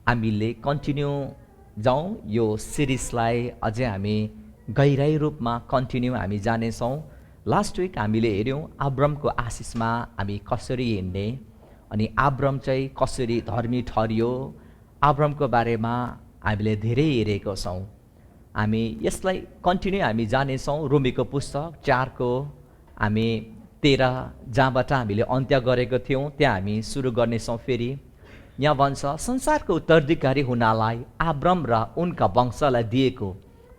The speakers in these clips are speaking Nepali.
हामीले कन्टिन्यू जाउँ यो सिरिजलाई अझै हामी गहिराई रूपमा कन्टिन्यू हामी जानेछौँ। लास्ट विक हामीले हेऱ्यौँ अब्रामको आशिषमा हामी कसरी हिँड्ने अनि अब्राम चाहिँ कसरी धर्मी ठहरियो, अब्रामको बारेमा हामीले धेरै हेरेको छौँ। हामी यसलाई कन्टिन्यू हामी जानेछौँ। रोमीको पुस्तक 4 को हामी 13 जहाँबाट हामीले अन्त्य गरेको थियौँ त्यहाँ हामी सुरु गर्नेछौँ। फेरि यहाँ भन्छ, संसारको उत्तराधिकारी हुनलाई अब्राम र उनका वंशलाई दिएको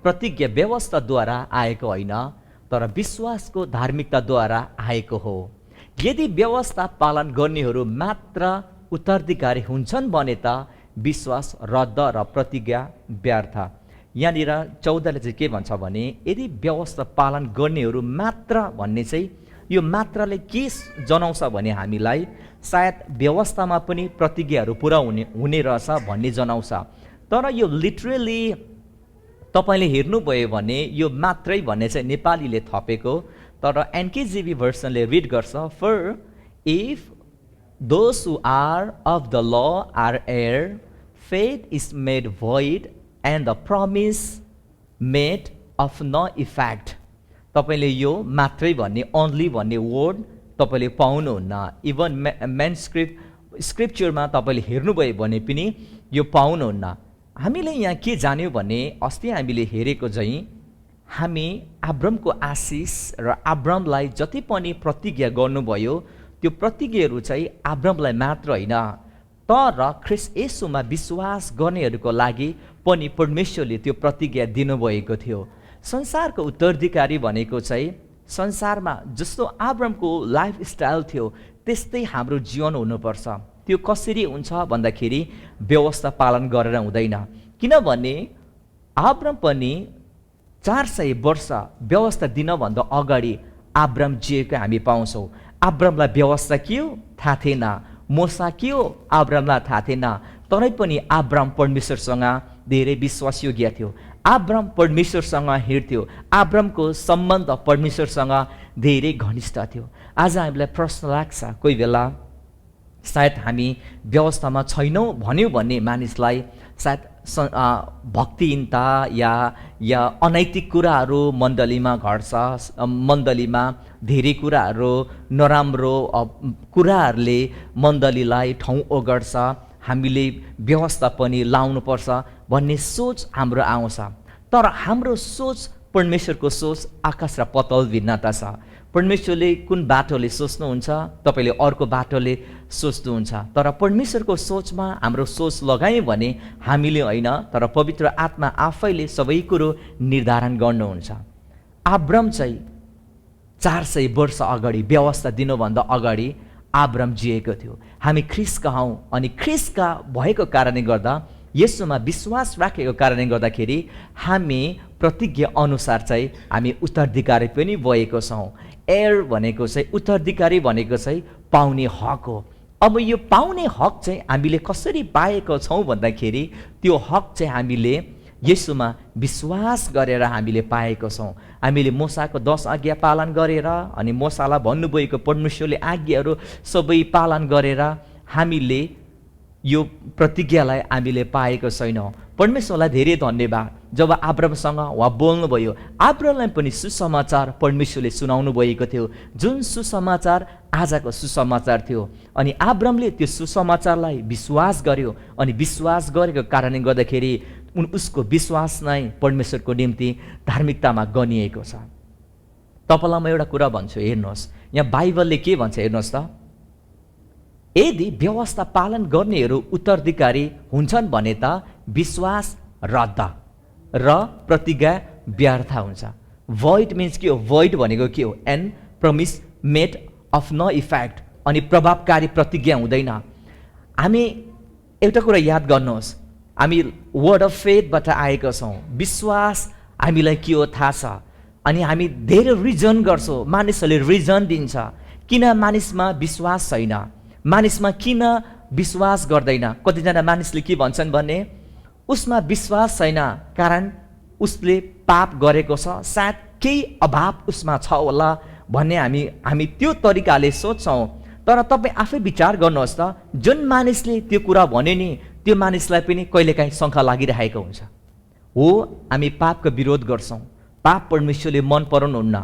प्रतिज्ञा व्यवस्थाद्वारा आएको होइन, तर विश्वासको धार्मिकताद्वारा आएको हो। यदि व्यवस्था पालन गर्नेहरू मात्र उत्तराधिकारी हुन्छन् भने त विश्वास रद्द र प्रतिज्ञा व्यर्थ। यहाँनिर 14ले चाहिँ के भन्छ भने, यदि व्यवस्था पालन गर्नेहरू मात्र भन्ने चाहिँ यो मात्रले के जनाउँछ भने हामीलाई सायद व्यवस्थामा पनि प्रतिज्ञाहरू पुरा हुने रहेछ भन्ने जनाउँछ। तर यो लिटरली तपाईँले हेर्नुभयो भने यो मात्रै भन्ने चाहिँ नेपालीले थपेको, तर एनकेजीबी भर्सनले रिड गर्छ, for if those who are of the law are heirs faith is made void and the promise made of no effect। तपाईँले यो मात्रै भन्ने ओन्ली भन्ने वर्ड तपाईँले पाउनुहुन्न। इभन मेन स्क्रिप्चरमा तपाईँले हेर्नुभयो भने पनि यो पाउनुहुन्न। हामीले यहाँ के जान्यौँ भने अस्ति हामीले हेरेको चाहिँ हामी अब्रामको आशिष र अब्रामलाई जति पनि प्रतिज्ञा गर्नुभयो त्यो प्रतिज्ञाहरू चाहिँ अब्रामलाई मात्र होइन, तर ख्रीष्ट येशूमा विश्वास गर्नेहरूको लागि पनि परमेश्वरले त्यो प्रतिज्ञा दिनुभएको थियो। संसारको उत्तराधिकारी भनेको चाहिँ संसारमा जस्तो अब्रामको लाइफस्टाइल थियो त्यस्तै हाम्रो जीवन हुनुपर्छ। त्यो कसरी हुन्छ भन्दाखेरि व्यवस्था पालन गरेर हुँदैन। किनभने अब्राम पनि 400 वर्ष व्यवस्था दिनभन्दा अगाडि अब्राम जिएको हामी पाउँछौँ। अब्रामलाई व्यवस्था के हो थाहा थिएन, मूसा के हो अब्रामलाई थाहा थिएन, तरै पनि अब्राम परमेश्वरसँग धेरै विश्वासयोग्य थियो। अब्राम परमेश्वरसँग हिँड्थ्यो। अब्रामको सम्बन्ध परमेश्वरसँग धेरै घनिष्ठ थियो। आज हामीलाई प्रश्न लाग्छ, कोही बेला सायद हामी व्यवस्थामा छैनौँ भन्यो भने मानिसलाई सायद भक्तिहीनता या अनैतिक कुराहरू मण्डलीमा घट्छ, मण्डलीमा धेरै कुराहरू नराम्रो कुराहरूले मण्डलीलाई ठाउँ ओगट्छ, हामीले व्यवस्था पनि लाउनुपर्छ भन्ने सोच हाम्रो आउँछ। तर हाम्रो सोच परमेश्वरको सोच आकाश र पतल भिन्नता छ। परमेश्वरले कुन बाटोले सोच्नुहुन्छ, तपाईँले अर्को बाटोले सोच्नुहुन्छ। तर परमेश्वरको सोचमा हाम्रो सोच लगायौँ भने हामीले होइन, तर पवित्र आत्मा आफैले सबै कुरो निर्धारण गर्नुहुन्छ। अब्राम चाहिँ 400 वर्ष अगाडि व्यवस्था दिनुभन्दा अगाडि अब्राम जिएको थियो। हामी ख्रीष्टका हौँ अनि ख्रीष्टका भएको कारणले गर्दा यसोमा विश्वास राखेको कारणले गर्दाखेरि हामी प्रतिज्ञा अनुसार चाहिँ हामी उत्तराधिकारी पनि भएको छौँ। एयर भनेको चाहिँ उत्तराधिकारी भनेको चाहिँ पाउने हक हो। अब यो पाउने हक चाहिँ हामीले कसरी पाएको छौँ भन्दाखेरि त्यो हक चाहिँ हामीले यसोमा विश्वास गरेर हामीले पाएको छौँ। हामीले मूसाको 10 आज्ञा पालन गरेर अनि मूसालाई भन्नुभएको परमेश्वरले आज्ञाहरू सबै पालन गरेर हामीले यो प्रतिज्ञालाई हामीले पाएको छैनौँ। परमेश्वरलाई धेरै धन्यवाद। जब अब्रामसँग उहाँ बोल्नुभयो, अब्रामलाई पनि सुसमाचार परमेश्वरले सुनाउनु भएको थियो, जुन सुसमाचार आजको सुसमाचार थियो। अनि अब्रामले त्यो सुसमाचारलाई विश्वास गर्यो अनि विश्वास गरेको कारणले गर्दाखेरि उसको विश्वास नै परमेश्वरको निम्ति धार्मिकतामा गनिएको छ। तपाईँलाई म एउटा कुरा भन्छु, हेर्नुहोस् यहाँ बाइबलले के भन्छ हेर्नुहोस् त। यदि व्यवस्था पालन गर्नेहरू उत्तराधिकारी हुन्छन् भने त विश्वास रद्द र प्रतिज्ञा व्यर्थ हुन्छ। void मिन्स के हो? void भनेको के हो? And promise made of no effect. अनि प्रभावकारी प्रतिज्ञा हुँदैन। हामी एउटा कुरा याद गर्नुहोस्, हामी वर्ड अफ फेथबाट आएका छौँ। विश्वास हामीलाई के हो थाहा छ अनि हामी धेरै रिजन गर्छौँ। मानिसहरूले रिजन दिन्छ किन मानिसमा विश्वास छैन, मानिसमा किन विश्वास गर्दैन। कतिजना मानिसले के भन्छन् भने उसमा विश्वास छैन कारण उसले पाप गरेको छ, सायद केही अभाव उसमा छ होला भन्ने हामी त्यो तरिकाले सोच्छौँ। तर तपाईँ आफै विचार गर्नुहोस् त, जुन मानिसले त्यो कुरा भन्यो नि त्यो मानिसलाई पनि कहिलेकाहीँ शङ्का लागिरहेको हुन्छ। हो, हामी पापको विरोध गर्छौँ, पाप परमेश्वरले मन पराउनुहुन्न,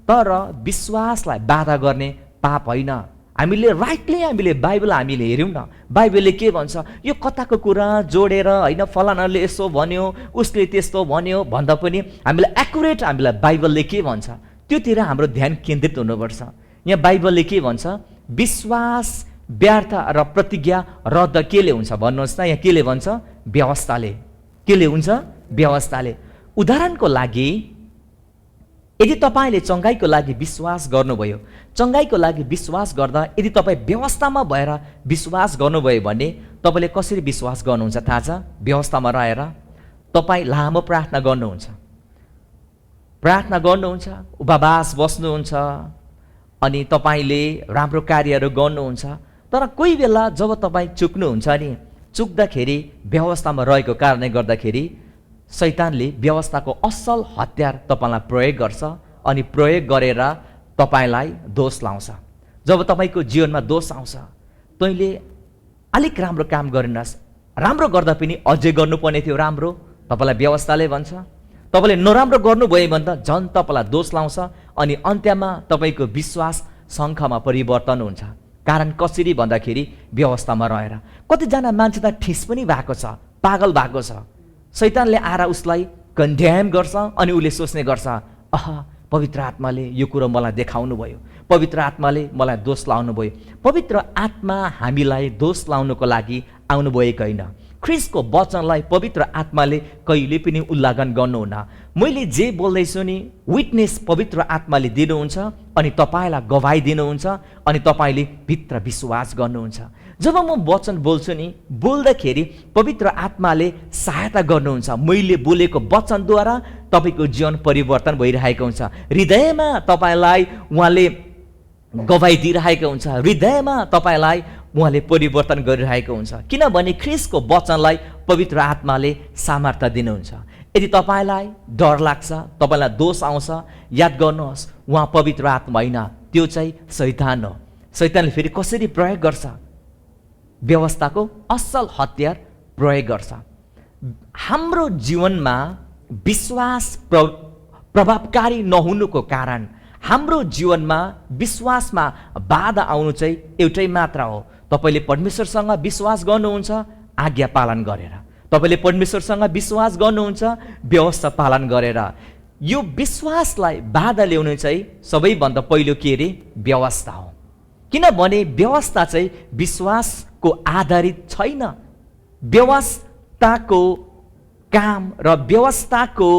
तर विश्वासलाई बाधा गर्ने पाप होइन। हामीले बाइबल हेऱ्यौँ न, बाइबलले के भन्छ, यो कताको कुरा जोडेर होइन, फलानाले यसो भन्यो, उसले त्यस्तो भन्यो भन्दा पनि हामीलाई बाइबलले के भन्छ त्योतिर हाम्रो ध्यान केन्द्रित हुनुपर्छ। यहाँ बाइबलले के भन्छ, विश्वास व्यर्थ र प्रतिज्ञा रद्द केले हुन्छ भन्नुहोस् त? यहाँ केले भन्छ? व्यवस्थाले। केले हुन्छ? व्यवस्थाले। उदाहरणको लागि, यदि तपाईँले चङ्गाइको लागि विश्वास गर्नुभयो, चङ्गाइको लागि विश्वास गर्दा यदि तपाईँ व्यवस्थामा भएर विश्वास गर्नुभयो भने तपाईँले कसरी विश्वास गर्नुहुन्छ थाहा छ? व्यवस्थामा रहेर तपाईँ लामो प्रार्थना गर्नुहुन्छ, उपवास बस्नुहुन्छ, अनि तपाईँले राम्रो कार्यहरू गर्नुहुन्छ। तर कोही बेला जब तपाईँ चुक्नुहुन्छ नि, चुक्दाखेरि व्यवस्थामा रहेको कारणले गर्दाखेरि शैतानले व्यवस्थाको असल हतियार तपाईँलाई प्रयोग गर्छ, अनि प्रयोग गरेर तपाईँलाई दोष लाउँछ। जब तपाईँको जीवनमा दोष आउँछ, तैँले अलिक राम्रो काम गरिनस्, राम्रो गर्दा पनि अझै गर्नुपर्ने थियो राम्रो, तपाईँलाई व्यवस्थाले भन्छ। तपाईँले नराम्रो गर्नुभयो भने त झन् तपाईँलाई दोष लाउँछ, अनि अन्त्यमा तपाईँको विश्वास शङ्खमा परिवर्तन हुन्छ। कारण कसरी भन्दाखेरि व्यवस्थामा रहेर। कतिजना मान्छे त ठिस पनि भएको छ, पागल भएको छ। शैतानले आएर उसलाई कन्डेम गर्छ, अनि उसले सोच्ने गर्छ, पवित्र आत्माले यो कुरो मलाई देखाउनु भयो, पवित्र आत्माले मलाई दोष लाउनु भयो। पवित्र आत्मा हामीलाई दोष लाउनुको लागि आउनुभएको होइन। ख्रीष्टको वचनलाई पवित्र आत्माले कहिले पनि उल्लङ्घन गर्नुहुन्न। मैले जे बोल्दैछु नि, विटनेस पवित्र आत्माले दिनुहुन्छ, अनि तपाईँलाई गवाई दिनुहुन्छ, अनि तपाईँले भित्र विश्वास गर्नुहुन्छ। जब म वचन बोल्छु नि, बोल्दाखेरि पवित्र आत्माले सहायता गर्नुहुन्छ। मैले बोलेको वचनद्वारा तपाईँको जीवन परिवर्तन भइरहेको हुन्छ। हृदयमा तपाईँलाई उहाँले गवाई दिइरहेको हुन्छ, हृदयमा तपाईँलाई उहाँले परिवर्तन गरिरहेको हुन्छ। किनभने ख्रीष्टको वचनलाई पवित्र आत्माले सामर्थ्य दिनुहुन्छ। यदि तपाईँलाई डर लाग्छ, तपाईँलाई दोष आउँछ, याद गर्नुहोस्, उहाँ पवित्र आत्मा होइन, त्यो चाहिँ शैतान हो। शैतानले फेरि कसरी प्रयोग गर्छ? व्यवस्थाको असल हतियार प्रयोग गर्छ। हाम्रो जीवनमा विश्वास प्रभावकारी नहुनुको कारण, हाम्रो जीवनमा विश्वासमा बाधा आउनु चाहिँ एउटै मात्र हो, तपाईँले परमेश्वरसँग विश्वास गर्नुहुन्छ आज्ञा पालन गरेर, तपाईँले परमेश्वरसँग विश्वास गर्नुहुन्छ व्यवस्था पालन गरेर। यो विश्वासलाई बाधा ल्याउने चाहिँ सबैभन्दा पहिलो के अरे? व्यवस्था हो। किनभने व्यवस्था चाहिँ विश्वासको आधारित छैन। व्यवस्थाको काम र व्यवस्थाको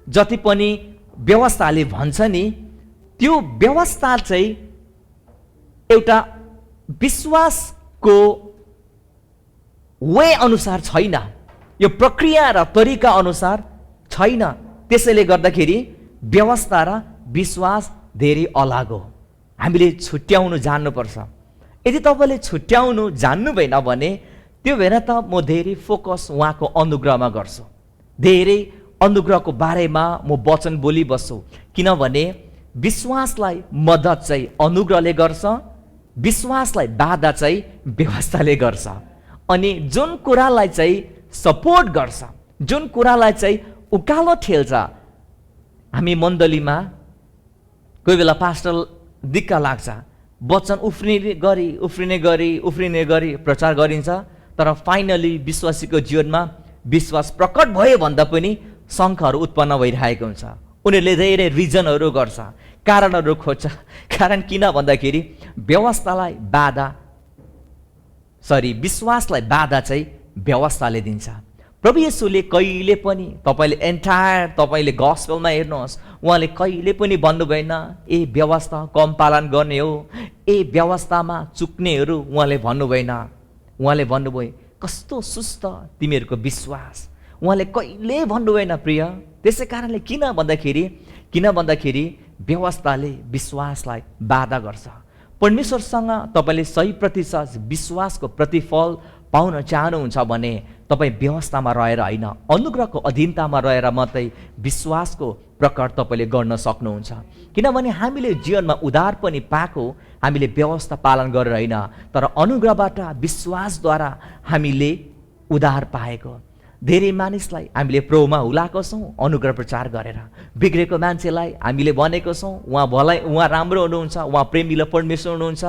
जति पनि व्यवस्थाले भन्छ नि, त्यो व्यवस्था चाहिँ एउटा विश्वासको वे अनुसार छैन, यो प्रक्रिया र तरिका अनुसार छैन। त्यसैले गर्दाखेरि व्यवस्था र विश्वास धेरै अलग हो। हामीले छुट्याउनु जान्नुपर्छ। यदि तपाईँले छुट्याउनु जान्नुभएन भने त्यो भएर त म धेरै फोकस उहाँको अनुग्रहमा गर्छु, धेरै अनुग्रहको बारेमा म वचन बोलिबस्छु। किनभने विश्वासलाई मद्दत चाहिँ अनुग्रहले गर्छ, विश्वासलाई बाधा चाहिँ व्यवस्थाले गर्छ। अनि जुन कुरालाई चाहिँ सपोर्ट गर्छ, जुन कुरालाई चाहिँ उकालो ठेल्छ, हामी मण्डलीमा कोही बेला पास्टर दिक्क लाग्छ, वचन उफ्रिने गरी प्रचार गरिन्छ, तर फाइनली विश्वासीको जीवनमा विश्वास प्रकट भयो भन्दा पनि शङ्खहरू उत्पन्न भइरहेको हुन्छ। उनीहरूले धेरै रिजनहरू गर्छ, कारणहरू खोज्छ। कारण किन भन्दाखेरि विश्वासलाई बाधा चाहिँ व्यवस्थाले दिन्छ। प्रभु येशूले कहिले पनि तपाईँले गस्पेलमा हेर्नुहोस्, उहाँले कहिले पनि भन्नु भएन ए व्यवस्था कम पालन गर्ने हो, ए व्यवस्थामा चुक्नेहरू उहाँले भन्नु भएन। उहाँले भन्नुभयो कस्तो सुस्त तिमीहरूको विश्वास, उहाँले कहिले भन्नु भएन प्रिय। त्यसै कारणले किन भन्दाखेरि व्यवस्थाले विश्वासलाई बाधा गर्छ। परमेश्वरसँग तपाईँले 100% विश्वासको प्रतिफल पाउन चाहनुहुन्छ भने तपाईँ व्यवस्थामा रहेर होइन, अनुग्रहको अधीनतामा रहेर मात्रै विश्वासको प्रकट तपाईँले गर्न सक्नुहुन्छ। किनभने हामीले जीवनमा उद्धार पनि पाएको हामीले व्यवस्था पालन गरेर होइन, तर अनुग्रहबाट विश्वासद्वारा हामीले उद्धार पाएको। धेरै मानिसलाई हामीले प्रभुमा हुलाएको छौँ अनुग्रह प्रचार गरेर। बिग्रेको मान्छेलाई हामीले भनेको छौँ उहाँ राम्रो हुनुहुन्छ, उहाँ प्रेमिलो परमेश्वर हुनुहुन्छ,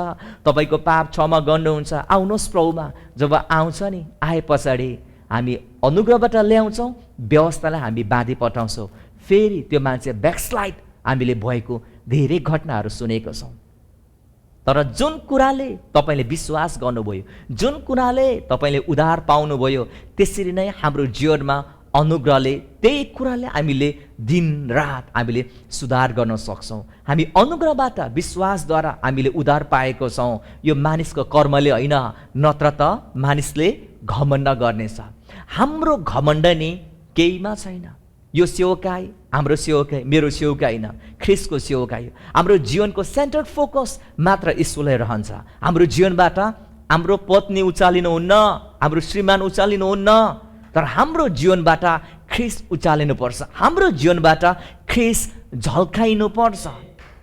तपाईँको पाप क्षमा गर्नुहुन्छ, आउनुहोस् प्रभुमा। जब आउँछ नि, आए पछाडि हामी अनुग्रहबाट ल्याउँछौँ, व्यवस्थालाई हामी बाँधी पठाउँछौँ, फेरि त्यो मान्छे ब्याकस्लाइड हामीले भएको धेरै घटनाहरू सुनेको छौँ। तर जुन कुराले तपाईँले विश्वास गर्नुभयो, जुन कुराले तपाईँले उद्धार पाउनुभयो, त्यसरी नै हाम्रो जीवनमा अनुग्रहले त्यही कुराले हामीले दिनरात हामीले सुधार गर्न सक्छौँ। हामी अनुग्रहबाट विश्वासद्वारा हामीले उद्धार पाएको छौँ। यो मानिसको कर्मले होइन, नत्र त मानिसले घमण्ड गर्नेछ। हाम्रो घमण्ड नि केहीमा छैन। यो सेवकाई हाम्रो सेवकाई, मेरो सेवकाई होइन, ख्रिस्टको सेवकाई हो। हाम्रो जीवनको सेन्टर्ड फोकस मात्र ईश्वरलाई रहन्छ। हाम्रो जीवनबाट हाम्रो पत्नी उचालिनुहुन्न, हाम्रो श्रीमान उचालिनुहुन्न, तर हाम्रो जीवनबाट ख्रिस्ट उचालिनुपर्छ। हाम्रो जीवनबाट ख्रिस्ट झल्काइनुपर्छ।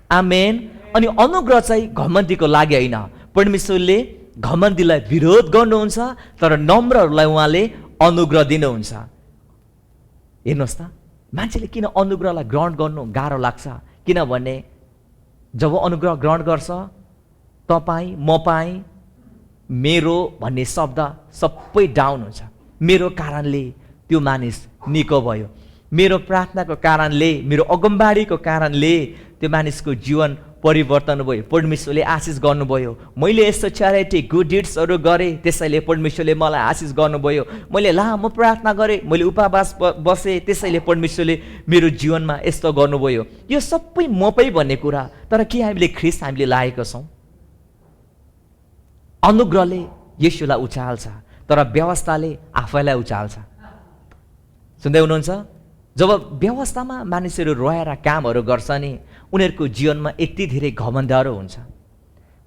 आमेन। अनि अनुग्रह चाहिँ घमण्डीको लागि होइन। परमेश्वरले घमण्डीलाई विरोध गर्नुहुन्छ, तर नम्रहरूलाई उहाँले अनुग्रह दिनुहुन्छ। हेर्नुहोस् त, मान्छेले किन अनुग्रहलाई ग्रहण गर्नु गाह्रो लाग्छ? किनभने जब अनुग्रह ग्रहण गर्छ, तपाईँ म पाएँ मेरो भन्ने शब्द सबै डाउन हुन्छ। मेरो कारणले त्यो मानिस निको भयो, मेरो प्रार्थनाको कारणले, मेरो अगमबाडीको कारणले त्यो मानिसको जीवन परिवर्तन भयो, परमेश्वरले आशिष गर्नुभयो। मैले यस्तो च्यारिटी गुड डिड्सहरू गरेँ, त्यसैले परमेश्वरले मलाई आशिष गर्नुभयो। मैले लामो प्रार्थना गरेँ, मैले उपवास बसेँ, त्यसैले परमेश्वरले मेरो जीवनमा यस्तो गर्नुभयो। यो सबै म पै भन्ने कुरा, तर के हामीले ख्रिस्ट हामीले लागेको छौँ? अनुग्रहले येशूलाई उचाल्छ, तर व्यवस्थाले आफैलाई उचाल्छ। सुन्दै हुनुहुन्छ? जब व्यवस्थामा मानिसहरू रहेर कामहरू गर्छ नि, उनीहरूको जीवनमा यति धेरै घमण्डहरू हुन्छ।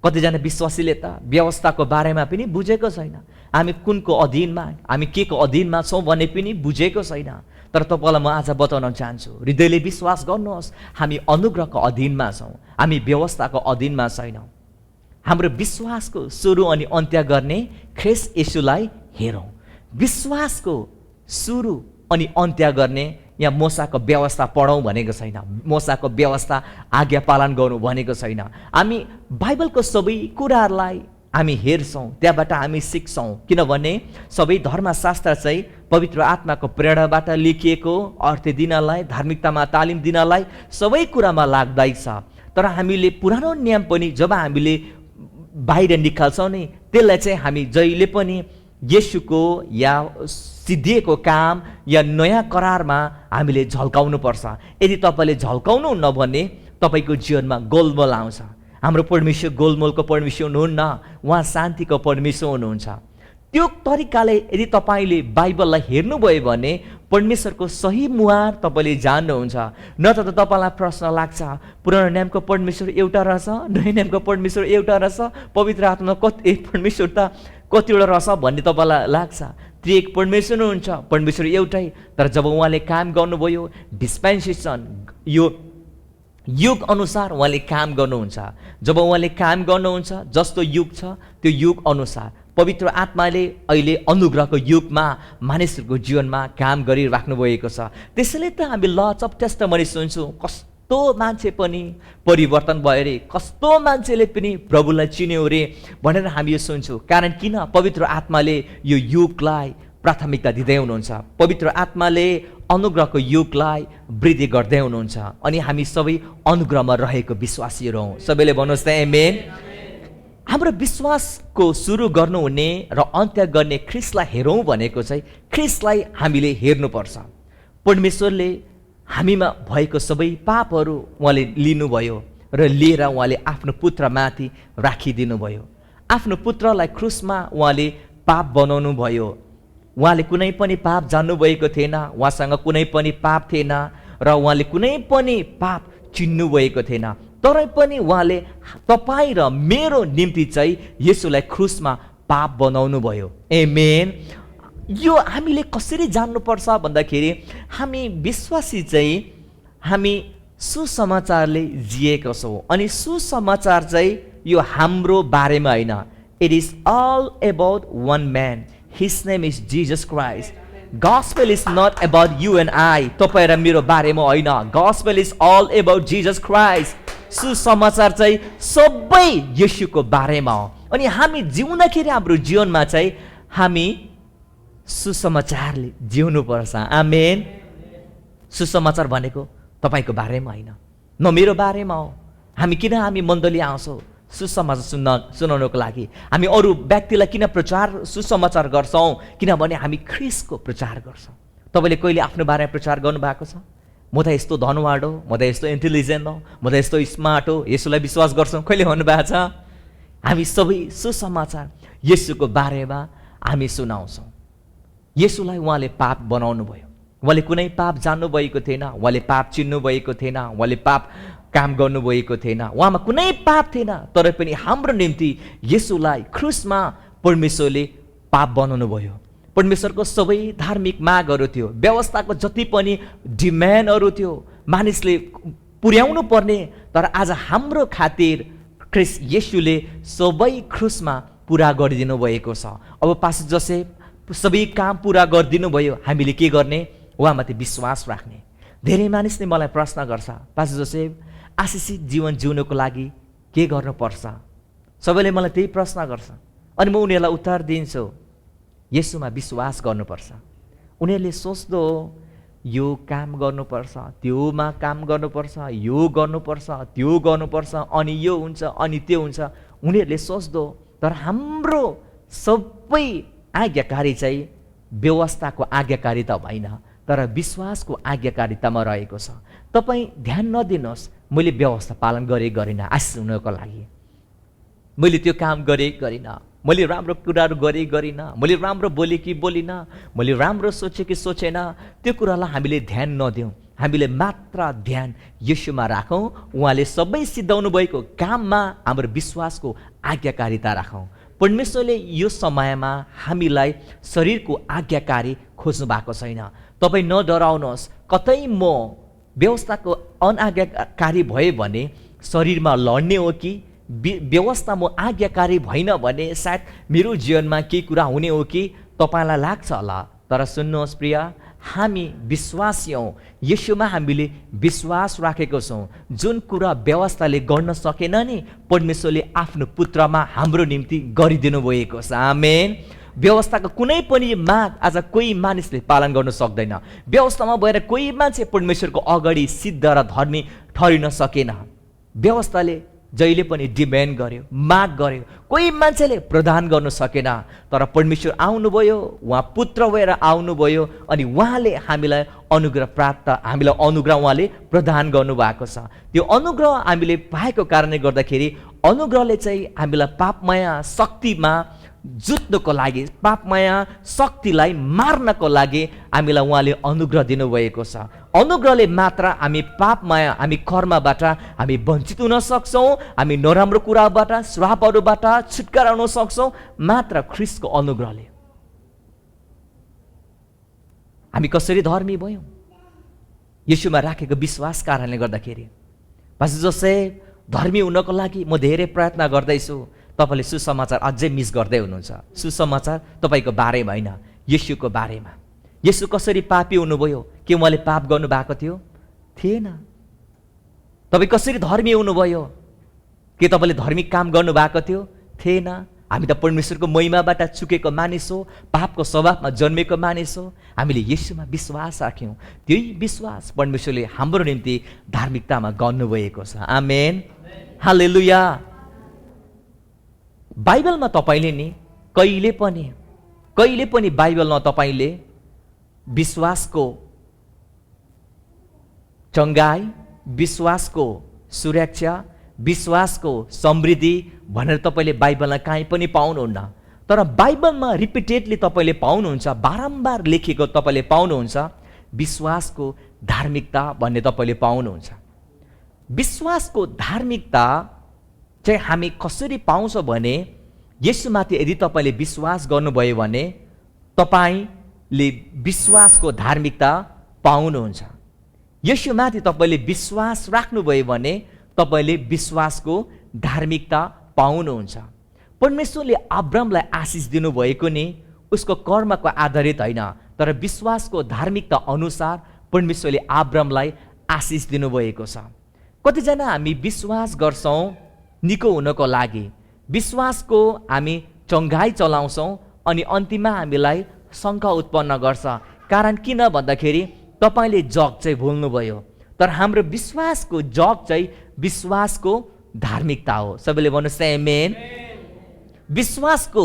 कतिजना विश्वासीले त व्यवस्थाको बारेमा पनि बुझेको छैन। हामी कुनको अधीनमा, हामी के को अधीनमा छौँ भन्ने पनि बुझेको छैन। तर तपाईँलाई म आज बताउन चाहन्छु, हृदयले विश्वास गर्नुहोस्, हामी अनुग्रहको अधीनमा छौँ, हामी व्यवस्थाको अधीनमा छैनौँ। हाम्रो विश्वासको सुरु अनि अन्त्य गर्ने ख्रिस्ट येशूलाई हेरौँ। विश्वासको सुरु अनि अन्त्य गर्ने यहाँ मोसाको व्यवस्था पढौँ भनेको छैन, मोसाको व्यवस्था आज्ञा पालन गरौँ भनेको छैन। हामी बाइबलको सबै कुराहरूलाई हामी हेर्छौँ, त्यहाँबाट हामी सिक्छौँ। किनभने सबै धर्मशास्त्र चाहिँ पवित्र आत्माको प्रेरणाबाट लेखिएको, अर्थ दिनलाई, धार्मिकतामा तालिम दिनलाई सबै कुरामा लाग्दैछ। तर हामीले पुरानो नियम पनि जब हामीले बाहिर निकाल्छौँ नि, त्यसलाई चाहिँ हामी जहिले पनि येशूको या सिद्धिएको काम या नयाँ करारमा हामीले झल्काउनु पर्छ। यदि तपाईँले झल्काउनुहुन्न भने तपाईँको जीवनमा गोलमोल आउँछ। हाम्रो परमेश्वर गोलमोलको परमेश्वर हुनुहुन्न, उहाँ शान्तिको परमेश्वर हुनुहुन्छ। त्यो तरिकाले यदि तपाईँले बाइबललाई हेर्नुभयो भने परमेश्वरको सही मुहार तपाईँले जान्नुहुन्छ। नत्र त तपाईँलाई प्रश्न लाग्छ, पुरानो नियमको परमेश्वर एउटा रहेछ, नयाँ नियमको परमेश्वर एउटा रहेछ, पवित्र आत्मा परमेश्वर त कतिवटा रहेछ भन्ने तपाईँलाई लाग्छ। त्रिएक परमेश्वर हुन्छ, परमेश्वर एउटै। तर जब उहाँले काम गर्नुभयो, डिस्पेन्सेसन यो युग अनुसार उहाँले काम गर्नुहुन्छ। जब उहाँले काम गर्नुहुन्छ, जस्तो युग छ त्यो युग अनुसार पवित्र आत्माले अहिले अनुग्रहको युगमा मानिसहरूको जीवनमा काम गरिराख्नु भएको छ। त्यसैले त हामी लज अफ टेस्टामनी सुन्छौँ, कस्तो मान्छे पनि परिवर्तन भयो रे, कस्तो मान्छेले पनि प्रभुलाई चिन्यो रे भनेर हामी यो सुन्छौँ। कारण किन? पवित्र आत्माले यो युगलाई प्राथमिकता दिँदै हुनुहुन्छ। पवित्र आत्माले अनुग्रहको युगलाई वृद्धि गर्दै हुनुहुन्छ। अनि हामी सबै अनुग्रहमा रहेको विश्वासीहरू हौँ। सबैले भन्नुहोस् त आमेन। हाम्रो विश्वासको सुरु गर्नुहुने र अन्त्य गर्ने ख्रिस्टलाई हेरौँ भनेको चाहिँ ख्रिस्टलाई हामीले हेर्नुपर्छ। परमेश्वरले हामीमा भएको सबै पापहरू उहाँले लिनुभयो र लिएर उहाँले आफ्नो पुत्रमाथि राखिदिनु भयो। आफ्नो पुत्रलाई क्रुसमा उहाँले पाप बनाउनु भयो। उहाँले कुनै पनि पाप जान्नुभएको थिएन, उहाँसँग कुनै पनि पाप थिएन र उहाँले कुनै पनि पाप चिन्नुभएको थिएन। तरै पनि उहाँले तपाईँ र मेरो निम्ति चाहिँ येशूलाई क्रुसमा पाप बनाउनु भयो। आमेन। यो हामीले कसरी जान्नुपर्छ भन्दाखेरि हामी विश्वासी चाहिँ हामी सुसमाचारले जिएका छौँ। अनि सुसमाचार चाहिँ यो हाम्रो बारेमा होइन, it is all about one man, His name is Jesus Christ. Gospel is not about you and I. तपाईँ र मेरो बारेमा होइन. Gospel is all about Jesus Christ. सुसमाचार चाहिँ सबै येशूको बारेमा हो. अनि हामी जिउँदाखेरि हाम्रो जीवनमा चाहिँ हामी सुसमाचारले जिउनुपर्छ. आमेन. सुसमाचार भनेको तपाईँको बारेमा होइन, न मेरो बारेमा हो. हामी मण्डली आउँछौँ सुसमाचार सुनाउनको लागि. हामी अरू व्यक्तिलाई किन सुसमाचार गर्छौँ? किनभने हामी ख्रिस्टको प्रचार गर्छौँ. तपाईँले कहिले आफ्नो बारेमा प्रचार गर्नुभएको छ? म त यस्तो धनवाड हो, म त यस्तो इन्टेलिजेन्ट हो, म त यस्तो स्मार्ट हो, यसोलाई विश्वास गर्छौँ. कहिले भन्नुभएको छ? हामी सबै सुसमाचार येशूको बारेमा हामी सुनाउँछौँ. येशूलाई उहाँले पाप बनाउनु भयो. उहाँले कुनै पाप जान्नुभएको थिएन, उहाँले पाप चिन्नुभएको थिएन, उहाँले पाप काम गर्नुभएको थिएन, उहाँमा कुनै पाप थिएन. तर पनि हाम्रो निम्ति येशूलाई क्रुसमा परमेश्वरले पाप बनाउनु भयो. परमेश्वरको सबै धार्मिक मागहरू थियो, व्यवस्थाको जति पनि डिमान्डहरू थियो, मानिसले पुर्याउनु पर्ने. तर आज हाम्रो खातिर ख्रिस्ट येशूले सबै क्रुसमा पुरा गरिदिनु भएको छ. अब पास्टर जोसेफ सबै काम पुरा गरिदिनु भयो. हामीले के गर्ने? उहाँमाथि विश्वास राख्ने. धेरै मानिसले मलाई प्रश्न गर्छ, पास्टर जोसेफ आशिषित जीवन जिउनको लागि के गर्नुपर्छ? सबैले मलाई त्यही प्रश्न गर्छ. अनि म उनीहरूलाई उत्तर दिन्छु, येशूमा विश्वास गर्नुपर्छ. उनीहरूले सोच्दो यो काम गर्नुपर्छ, त्योमा काम गर्नुपर्छ, यो गर्नुपर्छ, त्यो गर्नुपर्छ, अनि यो हुन्छ, अनि त्यो हुन्छ, उनीहरूले सोच्दो. तर हाम्रो सबै आज्ञाकारी चाहिँ व्यवस्थाको आज्ञाकारिता होइन, तर विश्वासको आज्ञाकारितामा रहेको छ. तपाईँ ध्यान नदिनुहोस्, मैले व्यवस्था पालन गरेन आशिष हुनको लागि, मैले त्यो काम गरिनँ, मैले राम्रो कुराहरू गरिनँ, मैले राम्रो बोलेँ कि बोलिनँ, मैले राम्रो सोचेँ कि सोचेन, त्यो कुरालाई हामीले ध्यान नदिउँ. हामीले मात्र ध्यान येशूमा राखौँ. उहाँले सबै सिद्धाउनु भएको काममा हाम्रो विश्वासको आज्ञाकारिता राखौँ. परमेश्वरले यो समयमा हामीलाई शरीरको आज्ञाकारी खोज्नु भएको छैन. तपाईँ नडराउनुहोस्. कतै म व्यवस्थाको अनाज्ञाकारी भए भने शरीरमा लड्ने हो कि व्यवस्था म आज्ञाकारी भएन भने सायद मेरो जीवनमा केही कुरा हुने हो कि तपाईँलाई लाग्छ होला. तर सुन्नुहोस् प्रिय, हामी विश्वासी हौँ. येशूमा हामीले विश्वास राखेको छौँ. जुन कुरा व्यवस्थाले गर्न सकेन नि, परमेश्वरले आफ्नो पुत्रमा हाम्रो निम्ति गरिदिनु भएको छ. आमेन. व्यवस्थाको कुनै पनि माग आज कोही मानिसले पालन गर्न सक्दैन. व्यवस्थामा भएर कोही मान्छे परमेश्वरको अगाडि सिद्ध र धर्मी ठहरिन सकेन. व्यवस्थाले जहिले पनि डिमान्ड गर्यो, माग गर्यो, कोही मान्छेले प्रदान गर्न सकेन. तर परमेश्वर आउनुभयो, उहाँ पुत्र भएर आउनुभयो, अनि उहाँले हामीलाई अनुग्रह उहाँले प्रदान गर्नुभएको छ. त्यो अनुग्रह हामीले पाएको कारणले गर्दाखेरि अनुग्रहले चाहिँ हामीलाई पापमय शक्तिमा जुत्नुको लागि, पापमय शक्तिलाई मार्नको लागि हामीलाई उहाँले अनुग्रह दिनुभएको छ. अनुग्रहले मात्र हामी पापमय, हामी कर्मबाट हामी वञ्चित हुन सक्छौँ. हामी नराम्रो कुराबाट, श्रापहरूबाट छुटकारा हुन सक्छौँ मात्र ख्रिस्टको अनुग्रहले. हामी कसरी धर्मी भयौँ? येशूमा राखेको विश्वास कारणले गर्दाखेरि. पास्टर जोसेफ, धर्मी हुनको लागि म धेरै प्रयत्न गर्दैछु. तपाईँले सुसमाचार अझै मिस गर्दै हुनुहुन्छ. सुसमाचार तपाईँको बारेमा होइन, येशूको बारेमा. येशू कसरी पापी हुनुभयो? के उहाँले पाप गर्नुभएको थियो? थिएन. तपाईँ कसरी धर्मी हुनुभयो? के तपाईँले धार्मिक काम गर्नुभएको थियो? थिएन. हामी त परमेश्वरको महिमाबाट चुकेको मानिस हो, पापको स्वभावमा जन्मेको मानिस हो. हामीले येशूमा विश्वास राख्यौँ. त्यही विश्वास परमेश्वरले हाम्रो निम्ति धार्मिकतामा गर्नुभएको छ. आमेन. हालेलुया. बाइबलमा तपाईँले नि कहिले पनि बाइबलमा तपाईँले विश्वासको चङ्गाई, विश्वासको सुरक्षा, विश्वासको समृद्धि भनेर तपाईँले बाइबलमा काहीँ पनि पाउनुहुन्न. तर बाइबलमा रिपिटेडली तपाईँले पाउनुहुन्छ, बारम्बार लेखेको तपाईँले पाउनुहुन्छ विश्वासको धार्मिकता भन्ने तपाईँले पाउनुहुन्छ. विश्वासको धार्मिकता चाहिँ हामी कसरी पाउँछौँ भने, येशूमाथि यदि तपाईँले विश्वास गर्नुभयो भने तपाईँले विश्वासको धार्मिकता पाउनुहुन्छ. येशूमाथि तपाईँले विश्वास राख्नुभयो भने तपाईँले विश्वासको धार्मिकता पाउनुहुन्छ. परमेश्वरले अब्रामलाई आशिष दिनुभएको नि उसको कर्मको आधारित होइन, तर विश्वासको धार्मिकता अनुसार परमेश्वरले अब्रामलाई आशिष दिनुभएको छ। कतिजना हामी विश्वास गर्छौँ निको हुनको लागि, विश्वासको हामी चङ्गाई चलाउँछौँ अनि अन्तिममा हामीलाई शङ्का उत्पन्न गर्छ। कारण किन भन्दाखेरि तपाईँले जग चाहिँ भुल्नुभयो। तर हाम्रो विश्वासको जग चाहिँ विश्वासको धार्मिकता हो। सबैले भन्नुहोस् आमेन। विश्वासको